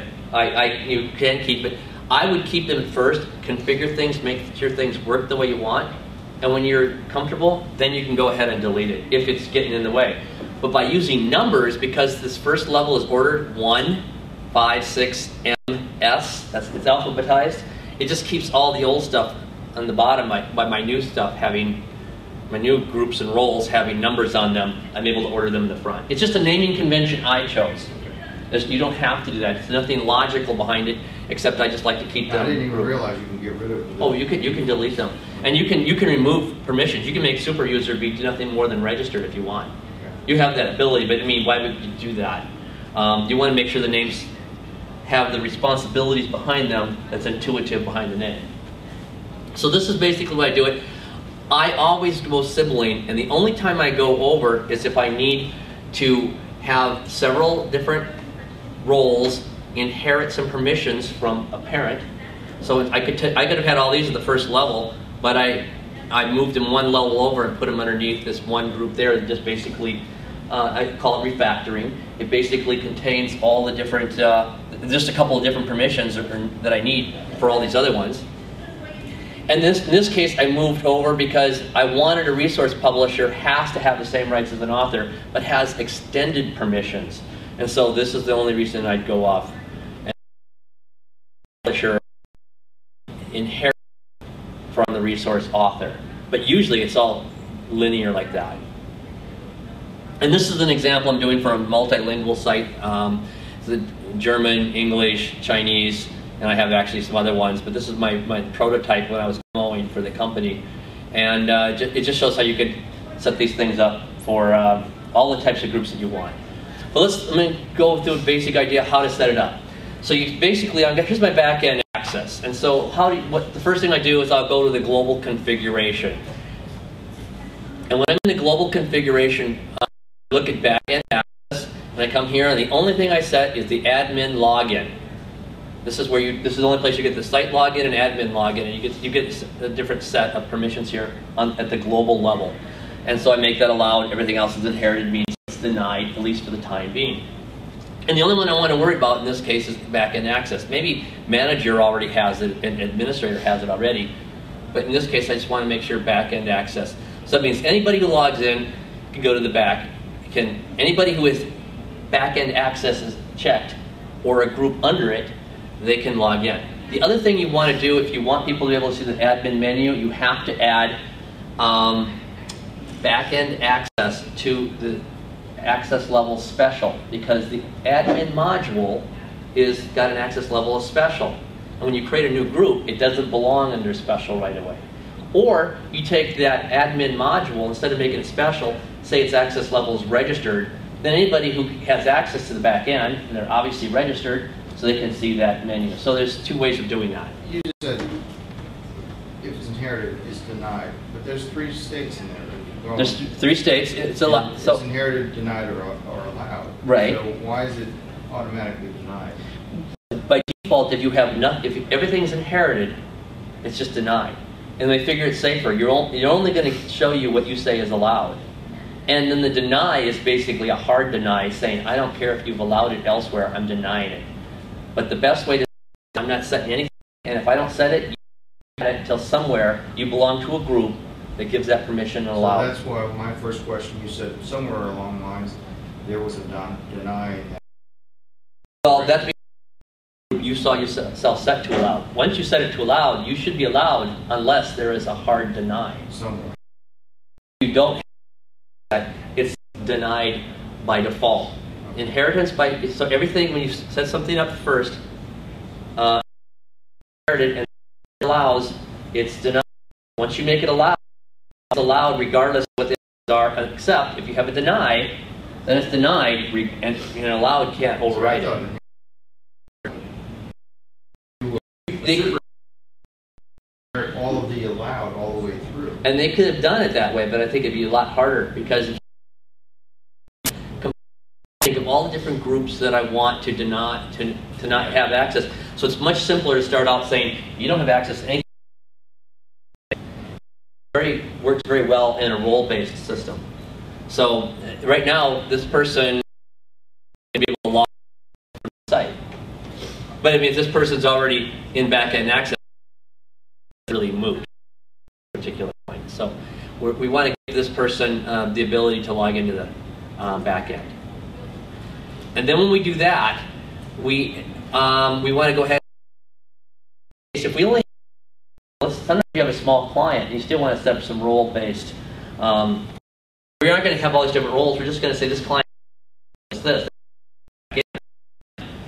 you can keep it. I would keep them first, configure things, make sure things work the way you want, and when you're comfortable, then you can go ahead and delete it if it's getting in the way. But by using numbers, because this first level is ordered 1, 5, 6, M, S, it's alphabetized, it just keeps all the old stuff on the bottom, my new stuff having, my new groups and roles having numbers on them. I'm able to order them in the front. It's just a naming convention I chose. You don't have to do that. There's nothing logical behind it, except I just like to keep them. I didn't even realize you can get rid of them. Oh, you can delete them, and you can remove permissions. You can make super user be nothing more than registered if you want. Okay. You have that ability, but I mean, why would you do that? You want to make sure the names have the responsibilities behind them that's intuitive behind the name. So this is basically why I do it. I always go sibling, and the only time I go over is if I need to have several different roles, inherit some permissions from a parent. So I could have had all these at the first level, but I moved them one level over and put them underneath this one group there that just basically, I call it refactoring. It basically contains all the different, just a couple of different permissions that I need for all these other ones. And in this case, I moved over because I wanted a resource publisher has to have the same rights as an author, but has extended permissions. And so this is the only reason I'd go off. And publisher inherit from the resource author. But usually it's all linear like that. And this is an example I'm doing for a multilingual site. It's German, English, Chinese, and I have actually some other ones, but this is my prototype when I was demoing for the company. And it just shows how you could set these things up for all the types of groups that you want. But let me go through a basic idea how to set it up. So you basically, here's my back-end access. And so the first thing I do is I'll go to the global configuration. And when I'm in the global configuration, I look at back-end access, and I come here, and the only thing I set is the admin login. This is the only place you get the site login and admin login, and you get a different set of permissions here at the global level. And so I make that allowed. Everything else is inherited, means it's denied, at least for the time being. And the only one I want to worry about in this case is back-end access. Maybe manager already has it, and administrator has it already, but in this case I just want to make sure back-end access. So that means anybody who logs in can go to the back. Anybody who has back-end access is checked, or a group under it, they can log in. The other thing you want to do, if you want people to be able to see the admin menu, you have to add back-end access to the access level special, because the admin module is got an access level of special. And when you create a new group, it doesn't belong under special right away. Or you take that admin module, instead of making it special, say its access level is registered, then anybody who has access to the back end, and they're obviously registered, so they can see that menu. So there's two ways of doing that. You just said if it's inherited, it's denied. But there's 3 states in there. There's 3 states. It's inherited, denied, or allowed. Right. So why is it automatically denied? By default, if everything's inherited, it's just denied. And they figure it's safer. You're only going to show you what you say is allowed. And then the deny is basically a hard deny, saying, I don't care if you've allowed it elsewhere, I'm denying it. But the best way to say, I'm not setting anything, and if I don't set it, you set it until somewhere you belong to a group that gives that permission and allow. So that's why my first question, you said somewhere along the lines, there was a deny. Well, that's because you saw yourself set to allowed. Once you set it to allowed, you should be allowed unless there is a hard deny. Somewhere. You don't. It's denied by default. Inheritance so everything, when you set something up first, inherited and allows, it's denied. Once you make it allowed, it's allowed regardless of what the are, except if you have a deny, then it's denied, and allowed can't override it. All of the allowed all the way through. And they could have done it that way, but I think it'd be a lot harder, because if you think of all the different groups that I want to not have access. So it's much simpler to start out saying you don't have access to anything. Works very well in a role-based system. So right now, this person can be able to log from the site. But I mean, if this person's already in back-end access, it's really moot at a particular point. So we want to give this person the ability to log into the back-end. And then when we do that, we want to go ahead. If we only sometimes you have a small client and you still want to set up some role-based. We aren't going to have all these different roles. We're just going to say this client is this.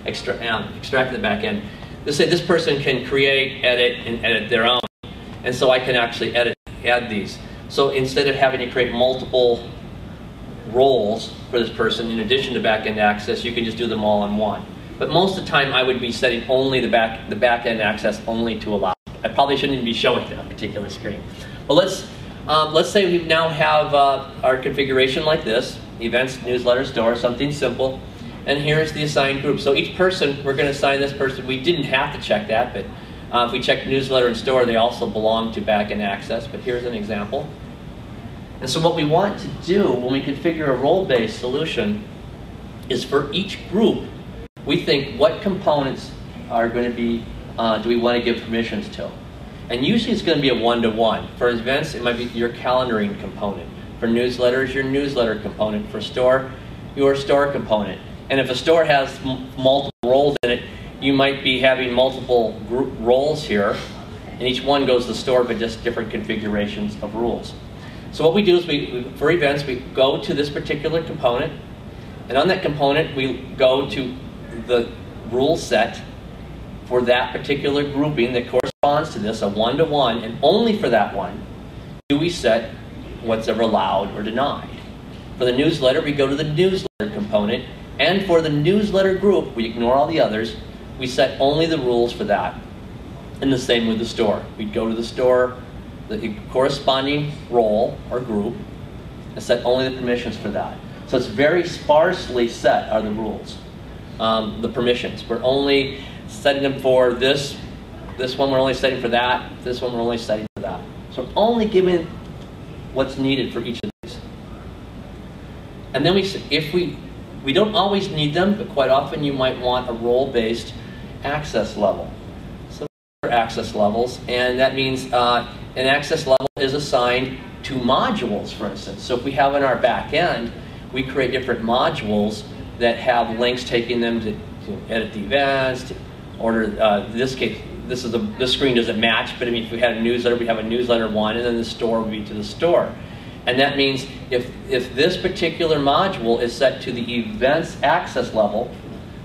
Extract the back end. Let's say this person can create, edit, and edit their own. And so I can actually add these. So instead of having to create multiple roles for this person in addition to back-end access, you can just do them all in one. But most of the time I would be setting only the back-end access only to allow. I probably shouldn't even be showing that particular screen. But let's say we now have our configuration like this. events, newsletter, store, something simple. And here's the assigned group. So each person, we're going to assign this person. We didn't have to check that, but if we check newsletter and store, they also belong to backend access. But here's an example. And so what we want to do when we configure a role-based solution is for each group, we think what components are going to be, do we want to give permissions to? And usually it's going to be a one-to-one. For events, it might be your calendaring component. For newsletters, your newsletter component. For store, your store component. And if a store has multiple roles in it, you might be having multiple group roles here, and each one goes to the store, but just different configurations of rules. So what we do is, for events, we go to this particular component, and on that component, we go to the rule set for that particular grouping that corresponds to this, a one-to-one, and only for that one do we set what's ever allowed or denied. For the newsletter, we go to the newsletter component, and for the newsletter group, we ignore all the others, we set only the rules for that. And the same with the store. We'd go to the store, the corresponding role or group, and set only the permissions for that. So it's very sparsely set are the rules, the permissions. We're only setting them for this one we're only setting for that, this one we're only setting for that. So we're only giving what's needed for each of these. And then we don't always need them, but quite often you might want a role-based access level. So there are access levels, and that means an access level is assigned to modules, for instance. So if we have in our back end, we create different modules that have links taking them to edit the events, to order, in this case, this screen doesn't match, but I mean, if we had a newsletter, we'd have a newsletter one, and then the store would be to the store. And that means if this particular module is set to the events access level,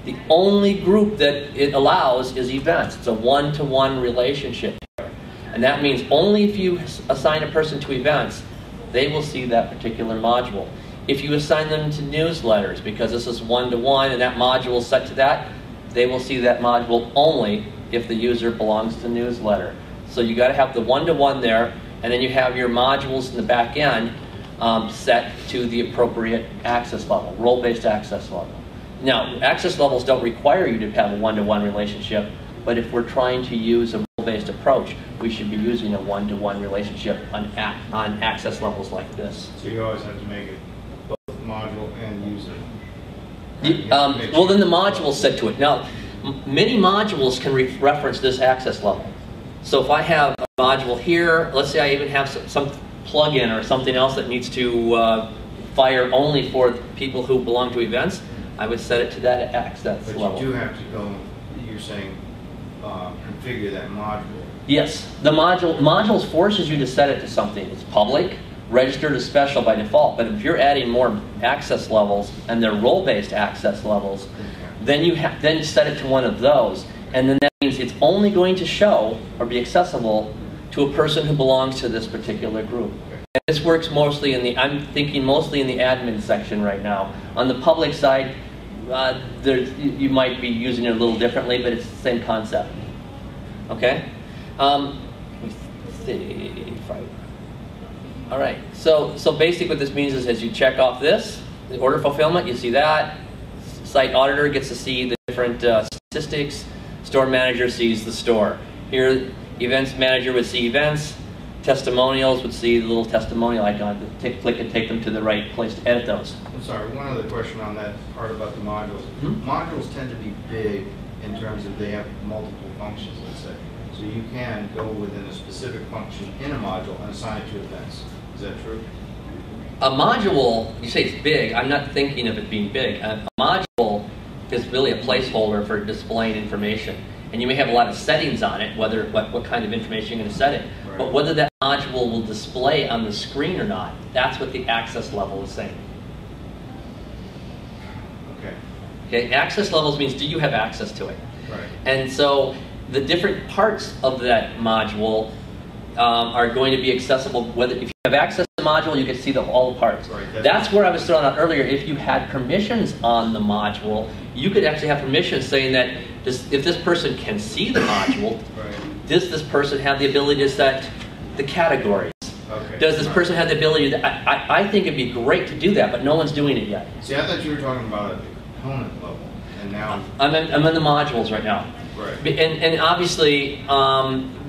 the only group that it allows is events. It's a one-to-one relationship here. And that means only if you assign a person to events, they will see that particular module. If you assign them to newsletters, because this is one-to-one and that module is set to that, they will see that module only if the user belongs to newsletter. So you got to have the one-to-one there, and then you have your modules in the back end set to the appropriate access level, role-based access level. Now, access levels don't require you to have a one-to-one relationship, but if we're trying to use a role-based approach, we should be using a one-to-one relationship on access levels like this. So you always have to make it both module and user. Well, then the module is set to it. Now, many modules can reference this access level. So if I have a module here, let's say I even have some plugin or something else that needs to fire only for people who belong to events, I would set it to that access level. But you do have to go, you're saying, configure that module. Yes, the modules forces you to set it to something. It's public, registered as special by default, but if you're adding more access levels and they're role-based access levels, then you then set it to one of those, and then that means it's only going to show or be accessible to a person who belongs to this particular group. And this works mostly in the, I'm thinking mostly in the admin section right now. On the public side, you might be using it a little differently, but it's the same concept. Okay? Let's see. All right. So basically what this means is as you check off this, the order fulfillment, you see that. Site auditor gets to see the different statistics. Store manager sees the store. Here, events manager would see events. Testimonials would see the little testimonial icon. Click and take them to the right place to edit those. I'm sorry, one other question on that part about the modules. Modules tend to be big in terms of they have multiple functions, let's say. So you can go within a specific function in a module and assign it to events. Is that true? A module, you say it's big, I'm not thinking of it being big. A module is really a placeholder for displaying information. And you may have a lot of settings on it, whether what kind of information you're going to set it. Right. But whether that module will display on the screen or not, that's what the access level is saying. Okay, access levels means do you have access to it? Right. And so the different parts of that module are going to be accessible. Whether if you have access to the module, you can see all the parts. Right, that's where I was throwing out earlier. If you had permissions on the module, you could actually have permissions saying that if this person can see the module, right. does this person have the ability to set the categories? Okay. Okay. Does this person have the ability to, I think it'd be great to do that, but no one's doing it yet. See, I thought you were talking about at the component level, and now... I'm in the modules right now. Right. And obviously,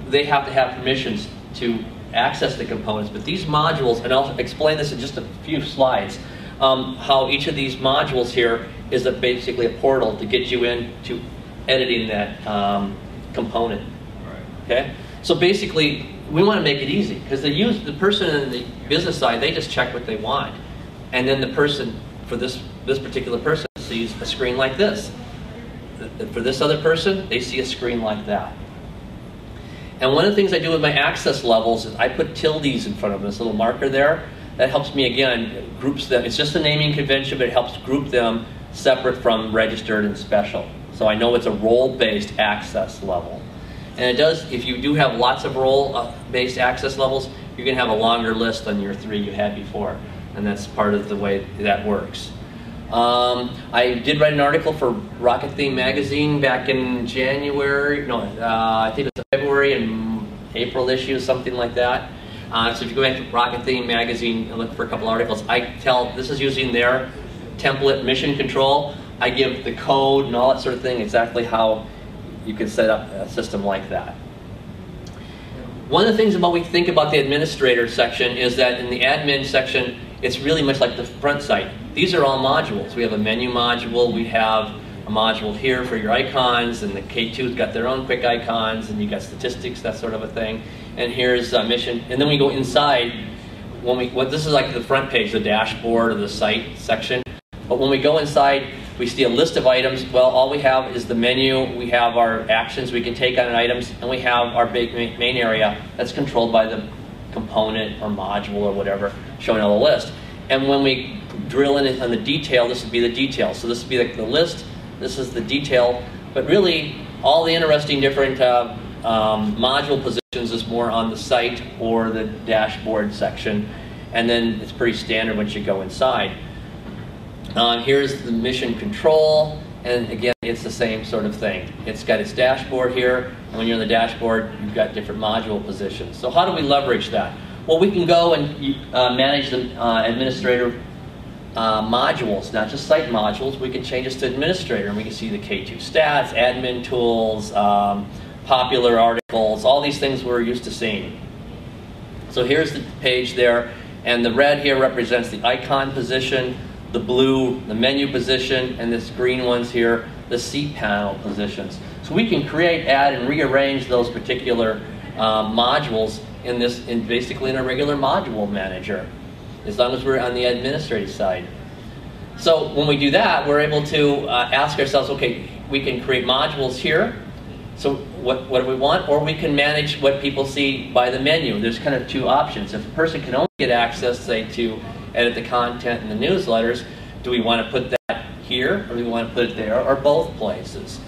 they have to have permissions to access the components, but these modules, and I'll explain this in just a few slides, how each of these modules here is basically a portal to get you into editing that component. Right. Okay? So basically, we want to make it easy, because the person in the business side, they just check what they want. And then the person, for this particular person, sees a screen like this. For this other person, they see a screen like that. And one of the things I do with my access levels is I put tildes in front of them, this little marker there. That helps me, again, groups them. It's just a naming convention, but it helps group them separate from registered and special. So I know it's a role-based access level. And it does, if you do have lots of role-based access levels, you're going to have a longer list than your 3 you had before. And that's part of the way that works. I did write an article for Rocket Theme magazine back in January, I think it was February and April issue, something like that. So if you go back to Rocket Theme magazine and look for a couple articles, this is using their template mission control. I give the code and all that sort of thing, exactly how you can set up a system like that. One of the things about we think about the administrator section is that in the admin section, it's really much like the front site. These are all modules. We have a menu module, we have a module here for your icons, and the K2's got their own quick icons, and you got statistics, that sort of a thing. And here's mission, and then we go inside. This is like the front page, the dashboard or the site section. But when we go inside, we see a list of items. Well, all we have is the menu, we have our actions we can take on items, and we have our big main area that's controlled by the component or module or whatever, showing all the list. And when we drill in on the detail, this would be the detail. So this would be like the list, this is the detail, but really all the interesting different module positions is more on the site or the dashboard section, and then it's pretty standard once you go inside. Here's the mission control, and again, it's the same sort of thing. It's got its dashboard here, and when you're on the dashboard, you've got different module positions. So how do we leverage that? Well, we can go and manage the administrator modules, not just site modules. We can change this to administrator, and we can see the K2 stats, admin tools, popular articles, all these things we're used to seeing. So here's the page there, and the red here represents the icon position, the blue, the menu position, and this green one's here, the seat panel positions. So we can create, add, and rearrange those particular modules basically in a regular module manager, as long as we're on the administrative side. So when we do that, we're able to ask ourselves, okay, we can create modules here. So what do we want? Or we can manage what people see by the menu. There's kind of 2 options. If a person can only get access, say, to edit the content in the newsletters, do we want to put that here, or do we want to put it there, or both places?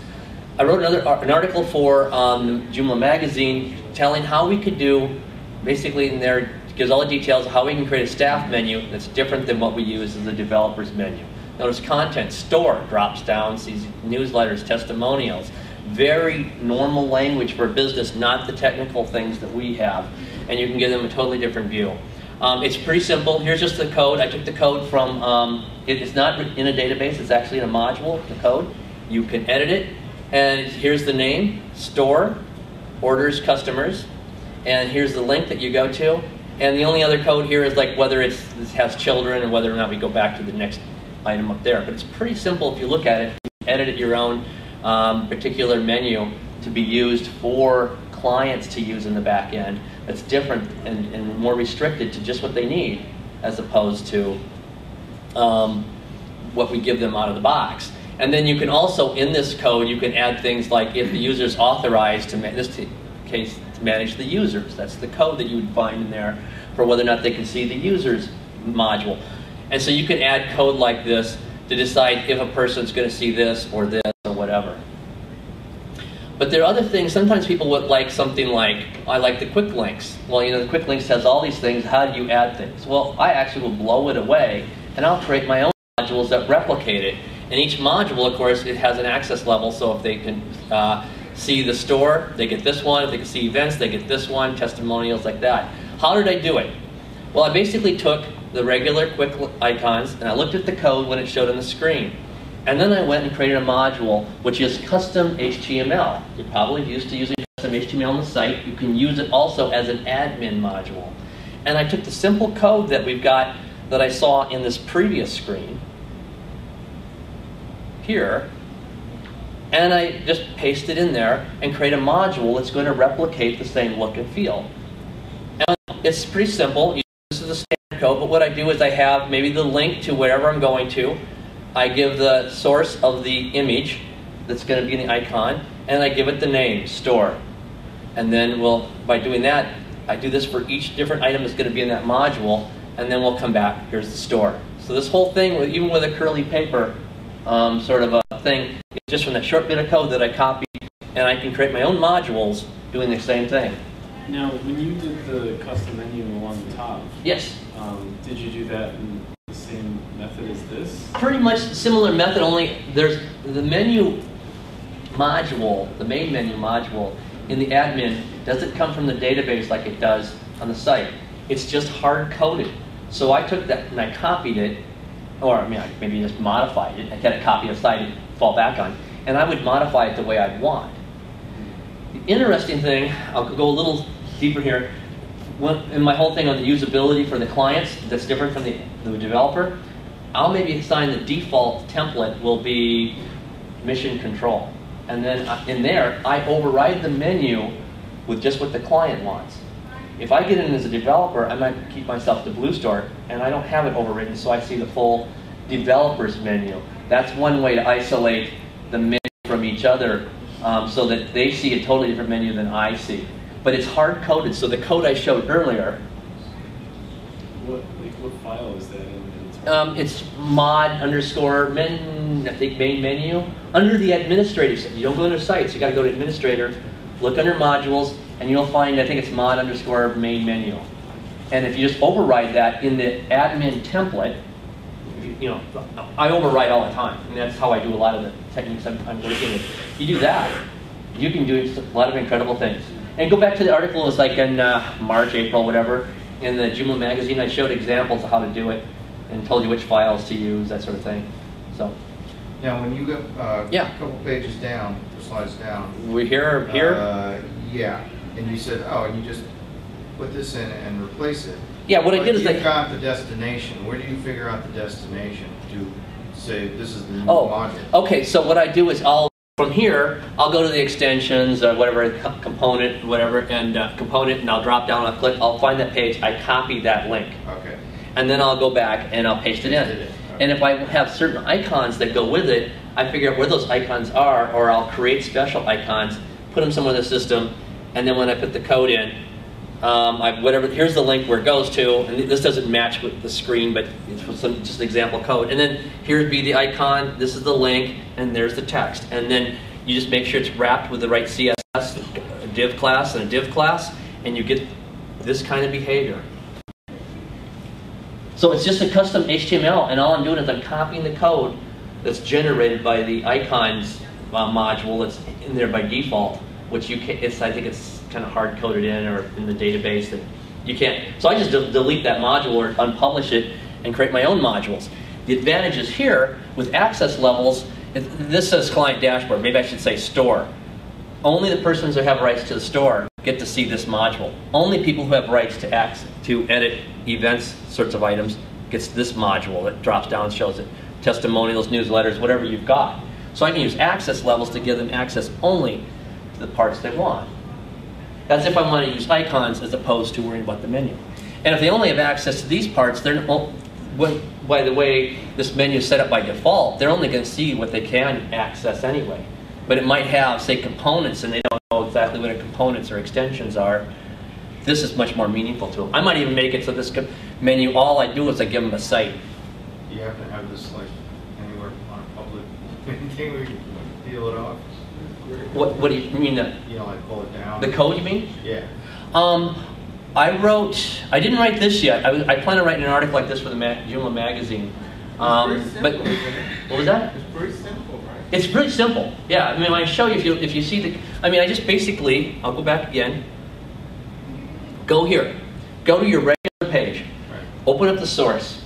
I wrote an article for Joomla magazine telling how we could do, basically in there, gives all the details of how we can create a staff menu that's different than what we use as the developer's menu. Notice content, store, drops down, sees newsletters, testimonials. Very normal language for a business, not the technical things that we have. And you can give them a totally different view. It's pretty simple. Here's just the code. I took the code from, it's not in a database, it's actually in a module, the code. You can edit it. And here's the name, store, orders, customers. And here's the link that you go to. And the only other code here is like whether it has children or whether or not we go back to the next item up there. But it's pretty simple if you look at it. You can edit your own particular menu to be used for clients to use in the back end. That's different and more restricted to just what they need, as opposed to what we give them out of the box. And then you can also, in this code, you can add things like if the user is authorized to, in this case, to manage the users. That's the code that you would find in there for whether or not they can see the users module. And so you can add code like this to decide if a person's going to see this or whatever. But there are other things. Sometimes people would like something like, I like the quick links. Well, you know, the quick links has all these things. How do you add things? Well, I actually will blow it away, and I'll create my own modules that replicate it. And each module, of course, it has an access level, so if they can see the store, they get this one. If they can see events, they get this one, testimonials, like that. How did I do it? Well, I basically took the regular quick icons and I looked at the code when it showed on the screen. And then I went and created a module which is custom HTML. You're probably used to using custom HTML on the site. You can use it also as an admin module. And I took the simple code that we've got that I saw in this previous screen here, and I just paste it in there and create a module that's going to replicate the same look and feel. And it's pretty simple. This is the standard code, but what I do is I have maybe the link to wherever I'm going to. I give the source of the image that's going to be in the icon, and I give it the name, store. And then by doing that, I do this for each different item that's going to be in that module, and then we'll come back. Here's the store. So this whole thing, even with a curly paper sort of a thing, is just from that short bit of code that I copied, and I can create my own modules doing the same thing. Now, when you did the custom menu along the top, yes, did you do that in the same method as this? Pretty much similar method, only there's the menu module, the main menu module in the admin doesn't come from the database like it does on the site. It's just hard-coded. So I took that and I copied it, or I mean, I maybe just modified it. I had a copy of the site to fall back on, and I would modify it the way I'd want. The interesting thing, I'll go a little deeper here, in my whole thing on the usability for the clients that's different from the developer, I'll maybe assign the default template will be mission control. And then in there, I override the menu with just what the client wants. If I get in as a developer, I might keep myself to Blue Store, and I don't have it overwritten, so I see the full developer's menu. That's one way to isolate the menu from each other so that they see a totally different menu than I see. But it's hard-coded, so the code I showed earlier. What file is that in? It's mod underscore I think main menu. Under the administrator, you don't go into sites, you got to go to administrator, look under modules, and you'll find, I think it's mod underscore main menu. And if you just override that in the admin template, you know, I override all the time, and that's how I do a lot of the techniques I'm working with. You do that, you can do a lot of incredible things. And go back to the article, it was like in March, April, whatever, in the Joomla magazine, I showed examples of how to do it and told you which files to use, that sort of thing. So. Now, when you go a couple pages down, or slides down. We're here? Yeah, and you said, oh, and you just put this in and replace it. Yeah, what I did is you got the destination. Where do you figure out the destination to say this is the new module? Okay, so what I do is from here, I'll go to the extensions or whatever, component, whatever, and component, and I'll drop down, I'll find that page, I copy that link. Okay. And then I'll go back and I'll paste it in. Okay. And if I have certain icons that go with it, I figure out where those icons are, or I'll create special icons, put them somewhere in the system, and then when I put the code in, here's the link where it goes to, and this doesn't match with the screen, but it's just an example code. And then here'd be the icon, this is the link, and there's the text. And then you just make sure it's wrapped with the right CSS, a div class and a div class, and you get this kind of behavior. So it's just a custom HTML, and all I'm doing is I'm copying the code that's generated by the icons module that's in there by default, which I think it's kind of hard coded in or in the database that you can't. So I just delete that module or unpublish it and create my own modules. The advantage is here with access levels. This says client dashboard. Maybe I should say store. Only the persons who have rights to the store get to see this module. Only people who have rights to edit events, sorts of items, gets this module that drops down and shows it. Testimonials, newsletters, whatever you've got. So I can use access levels to give them access only to the parts they want. That's if I want to use icons as opposed to worrying about the menu. And if they only have access to these parts, by the way this menu is set up by default, they're only going to see what they can access anyway. But it might have, say, components, and they don't know exactly what components or extensions are. This is much more meaningful to them. I might even make it so this menu, all I do is I give them a site. Do you happen to have this like anywhere on a public thing where you can peel it off? What do you mean? You know, like pull it down. The code, you mean? Yeah. I didn't write this yet. I plan on writing an article like this for the Joomla magazine. But what was that? It's pretty simple, right? It's pretty simple. Yeah. I mean, I show you if you see the. I mean, I just basically. I'll go back again. Go here. Go to your regular page. open up the source,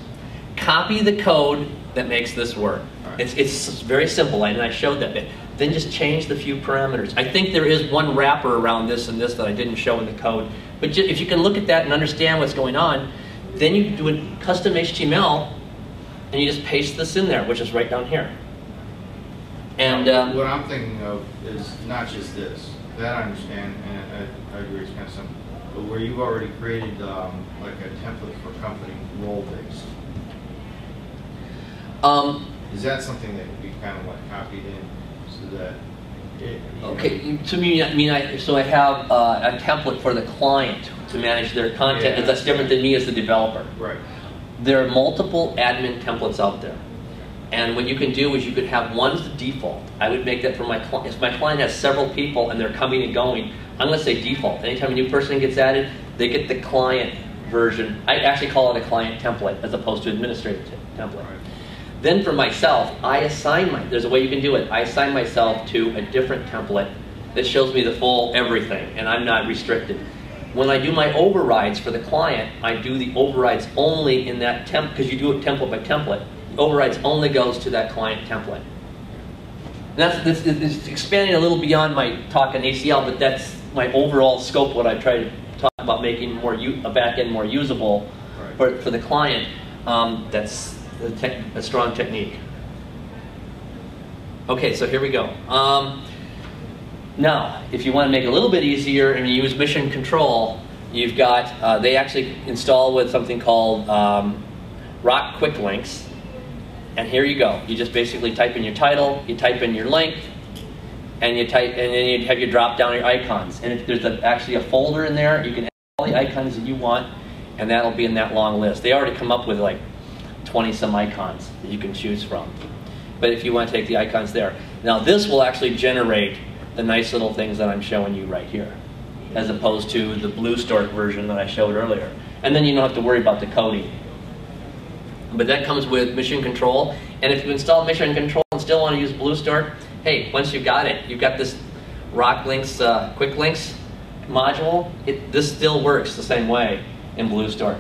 copy the code that makes this work. Right. It's very simple, and I showed that bit. Then just change the few parameters. I think there is one wrapper around this and this that I didn't show in the code. But if you can look at that and understand what's going on, then you do a custom HTML, and you just paste this in there, which is right down here. And what I'm thinking of is not just this. That I understand, and I agree it's kind of simple. But where you've already created like a template for company role-based. Is that something that could be kind of like copied in so that okay, to me, so I have a template for the client to manage their content. Yeah. That's different than me as the developer. Right. There are multiple admin templates out there. And what you can do is you could have one's the default. I would make that for my client. If my client has several people and they're coming and going, I'm going to say default. Anytime a new person gets added, they get the client version. I actually call it a client template as opposed to administrative template. Right. Then for myself, I assign there's a way you can do it. I assign myself to a different template that shows me the full everything, and I'm not restricted. When I do my overrides for the client, I do the overrides only in that template, because you do it template by template. The overrides only goes to that client template. And it's expanding a little beyond my talk on ACL, but that's my overall scope, what I try to talk about making a back end more usable for the client. That's a strong technique. Okay, so here we go. Now, if you want to make it a little bit easier and you use mission control, you've got, they actually install with something called Rock Quick Links. And here you go. You just basically type in your title, you type in your link, and then you have your drop down your icons. And if there's actually a folder in there, you can add all the icons that you want, and that'll be in that long list. They already come up with like 20 some icons that you can choose from. But if you want to take the icons there. Now this will actually generate the nice little things that I'm showing you right here, as opposed to the Blue Stork version that I showed earlier. And then you don't have to worry about the coding. But that comes with mission control. And if you install mission control and still want to use Blue Stork, hey, once you've got it, you've got this Rock Links, Quick Links module. This still works the same way in Blue Stork.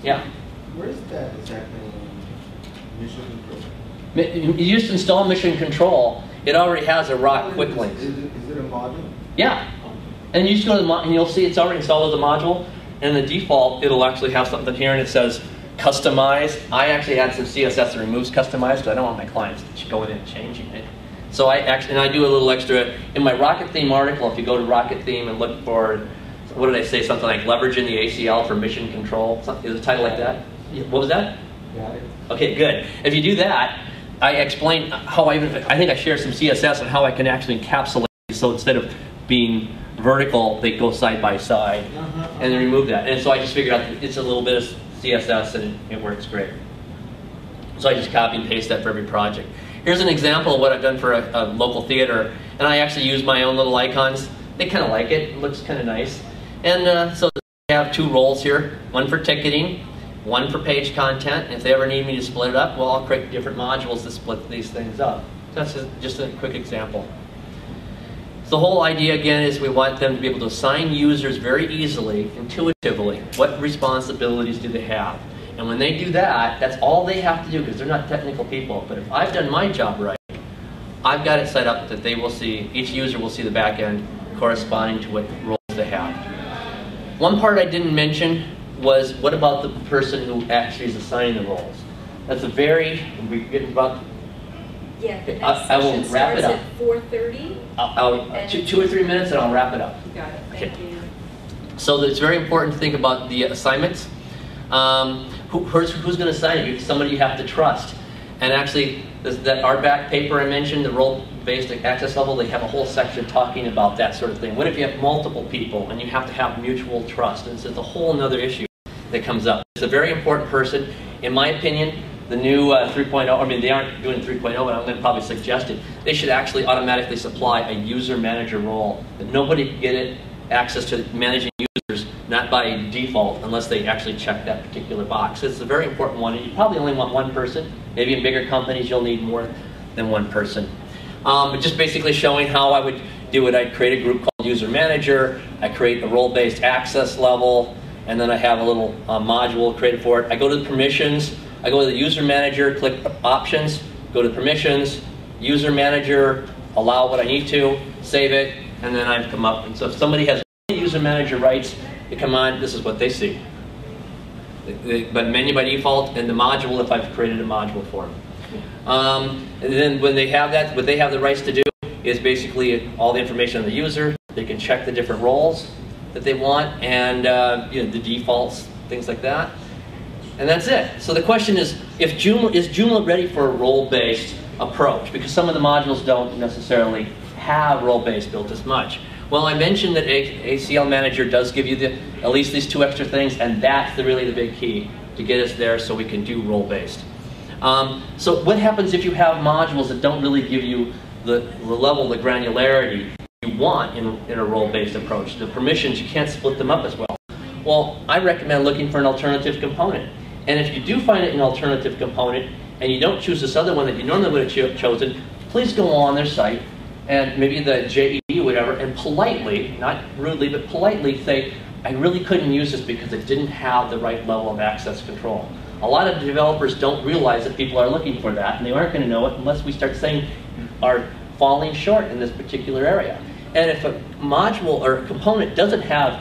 Yeah? Where is that exactly in mission control? You just install mission control. It already has a Rock Quick Links. Is it a module? Yeah. And you just go to the and you'll see it's already installed as a module. And the default, it'll actually have something here, and it says customize. I actually add some CSS that removes customize because I don't want my clients going in and changing it. So I do a little extra in my Rocket Theme article. If you go to Rocket Theme and look for, what did I say? Something like leveraging the ACL for mission control. Is a title like that? What was that? Got it. Okay, good. If you do that, I explain how I think I share some CSS on how I can actually encapsulate. So instead of being vertical, they go side by side, and then remove that. And so I just figured out it's a little bit of CSS, and it works great. So I just copy and paste that for every project. Here's an example of what I've done for a local theater, and I actually use my own little icons. They kind of like it. It looks kind of nice. And so I have two roles here, one for ticketing, one for page content. If they ever need me to split it up, well, I'll create different modules to split these things up. That's just a quick example. The whole idea, again, is we want them to be able to assign users very easily, intuitively, what responsibilities do they have. And when they do that, that's all they have to do, because they're not technical people. But if I've done my job right, I've got it set up that they will see, each user will see the back end corresponding to what roles they have. One part I didn't mention was, what about the person who actually is assigning the roles? That's a very, we're getting about, yeah, the next I will session wrap it starts up. at 4:30. I'll 2 or 3 minutes and I'll wrap it up. Got it, Okay. thank you. So it's very important to think about the assignments. Who's going to assign it? Somebody you have to trust. And actually, that RBAC paper I mentioned, the role-based access level, they have a whole section talking about that sort of thing. What if you have multiple people and you have to have mutual trust? And it's a whole other issue that comes up. It's a very important person. In my opinion, the new 3.0, I mean, they aren't doing 3.0, but I'm going to probably suggest it. They should actually automatically supply a user manager role, that nobody can get access to managing users, not by default, unless they actually check that particular box. It's a very important one, and you probably only want one person. Maybe in bigger companies, you'll need more than one person. But just basically showing how I would do it. I'd create a group called user manager. I create a role-based access level. and then I have a little module created for it. I go to the permissions, I go to the user manager, click options, go to permissions, user manager, allow what I need to, save it, and then I've come up. And so if somebody has user manager rights, they come on, this is what they see. But menu by default, and the module if I've created a module for them. And then when they have that, what they have the rights to do is basically all the information on the user. They can check the different roles that they want, and you know, the defaults, things like that. And that's it. So the question is Joomla ready for a role-based approach? Because some of the modules don't necessarily have role-based built as much. Well, I mentioned that ACL Manager does give you at least these 2 extra things, and that's really the big key to get us there so we can do role-based. So what happens if you have modules that don't really give you the level of granularity you want in a role-based approach? The permissions, you can't split them up as well. Well, I recommend looking for an alternative component. And if you do find an alternative component and you don't choose this other one that you normally would have chosen, please go on their site and maybe the JED or whatever, and politely, not rudely, but politely say, I really couldn't use this because it didn't have the right level of access control. A lot of developers don't realize that people are looking for that, and they aren't going to know it unless we start saying are falling short in this particular area. And if a module or a component doesn't have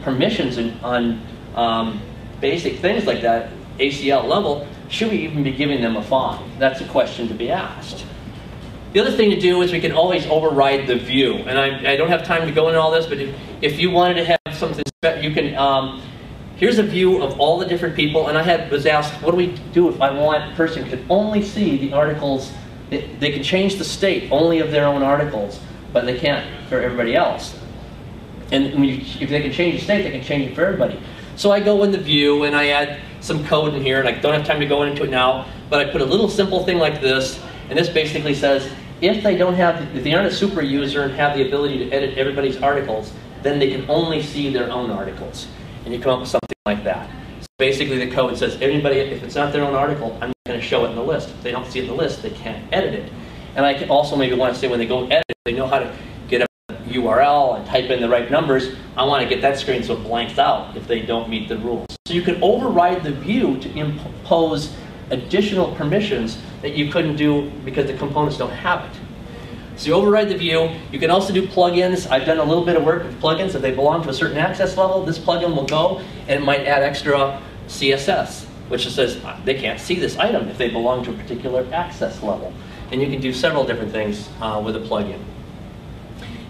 permissions on basic things like that, ACL level, should we even be giving them a fine? That's a question to be asked. The other thing to do is we can always override the view. And I don't have time to go into all this, but if you wanted to have something, you can, here's a view of all the different people, and I was asked, what do we do if I want a person could only see the articles, they can change the state only of their own articles, but they can't for everybody else. And if they can change the state, they can change it for everybody. So I go in the view and I add some code in here, and I don't have time to go into it now, but I put a little simple thing like this, and this basically says, if they aren't a super user and have the ability to edit everybody's articles, then they can only see their own articles. And you come up with something like that. So basically the code says, everybody, if it's not their own article, I'm not going to show it in the list. If they don't see it in the list, they can't edit it. And I can also maybe want to say when they go edit it, they know how to get a URL and type in the right numbers. I want to get that screen so it blanks out if they don't meet the rules. So you can override the view to impose additional permissions that you couldn't do because the components don't have it. So you override the view. You can also do plugins. I've done a little bit of work with plugins. If they belong to a certain access level, this plugin will go and it might add extra CSS, which says they can't see this item if they belong to a particular access level. And you can do several different things with a plugin.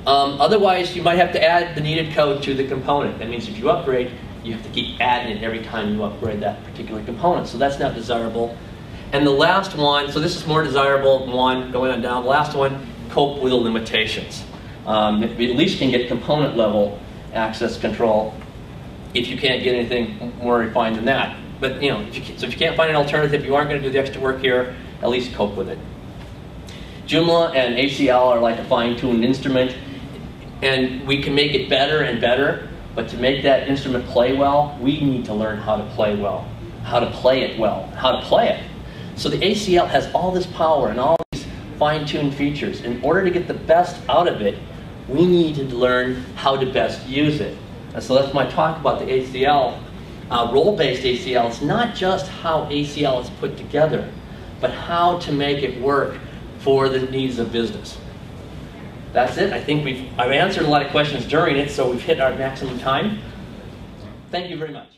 Otherwise, you might have to add the needed code to the component. That means if you upgrade, you have to keep adding it every time you upgrade that particular component. So that's not desirable. And the last one, so this is more desirable one, going on down. The last one, cope with the limitations. If we at least can get component level access control, if you can't get anything more refined than that. But you know, if you can't find an alternative, you aren't going to do the extra work here, at least cope with it. Joomla and ACL are like a fine-tuned instrument, and we can make it better and better. But to make that instrument play well, we need to learn how to play well, how to play it well, how to play it. So the ACL has all this power and all these fine-tuned features. In order to get the best out of it, we need to learn how to best use it. And so that's my talk about the ACL. Role-based ACL is not just how ACL is put together, but how to make it work for the needs of business. That's it. I think I've answered a lot of questions during it, so we've hit our maximum time. Thank you very much.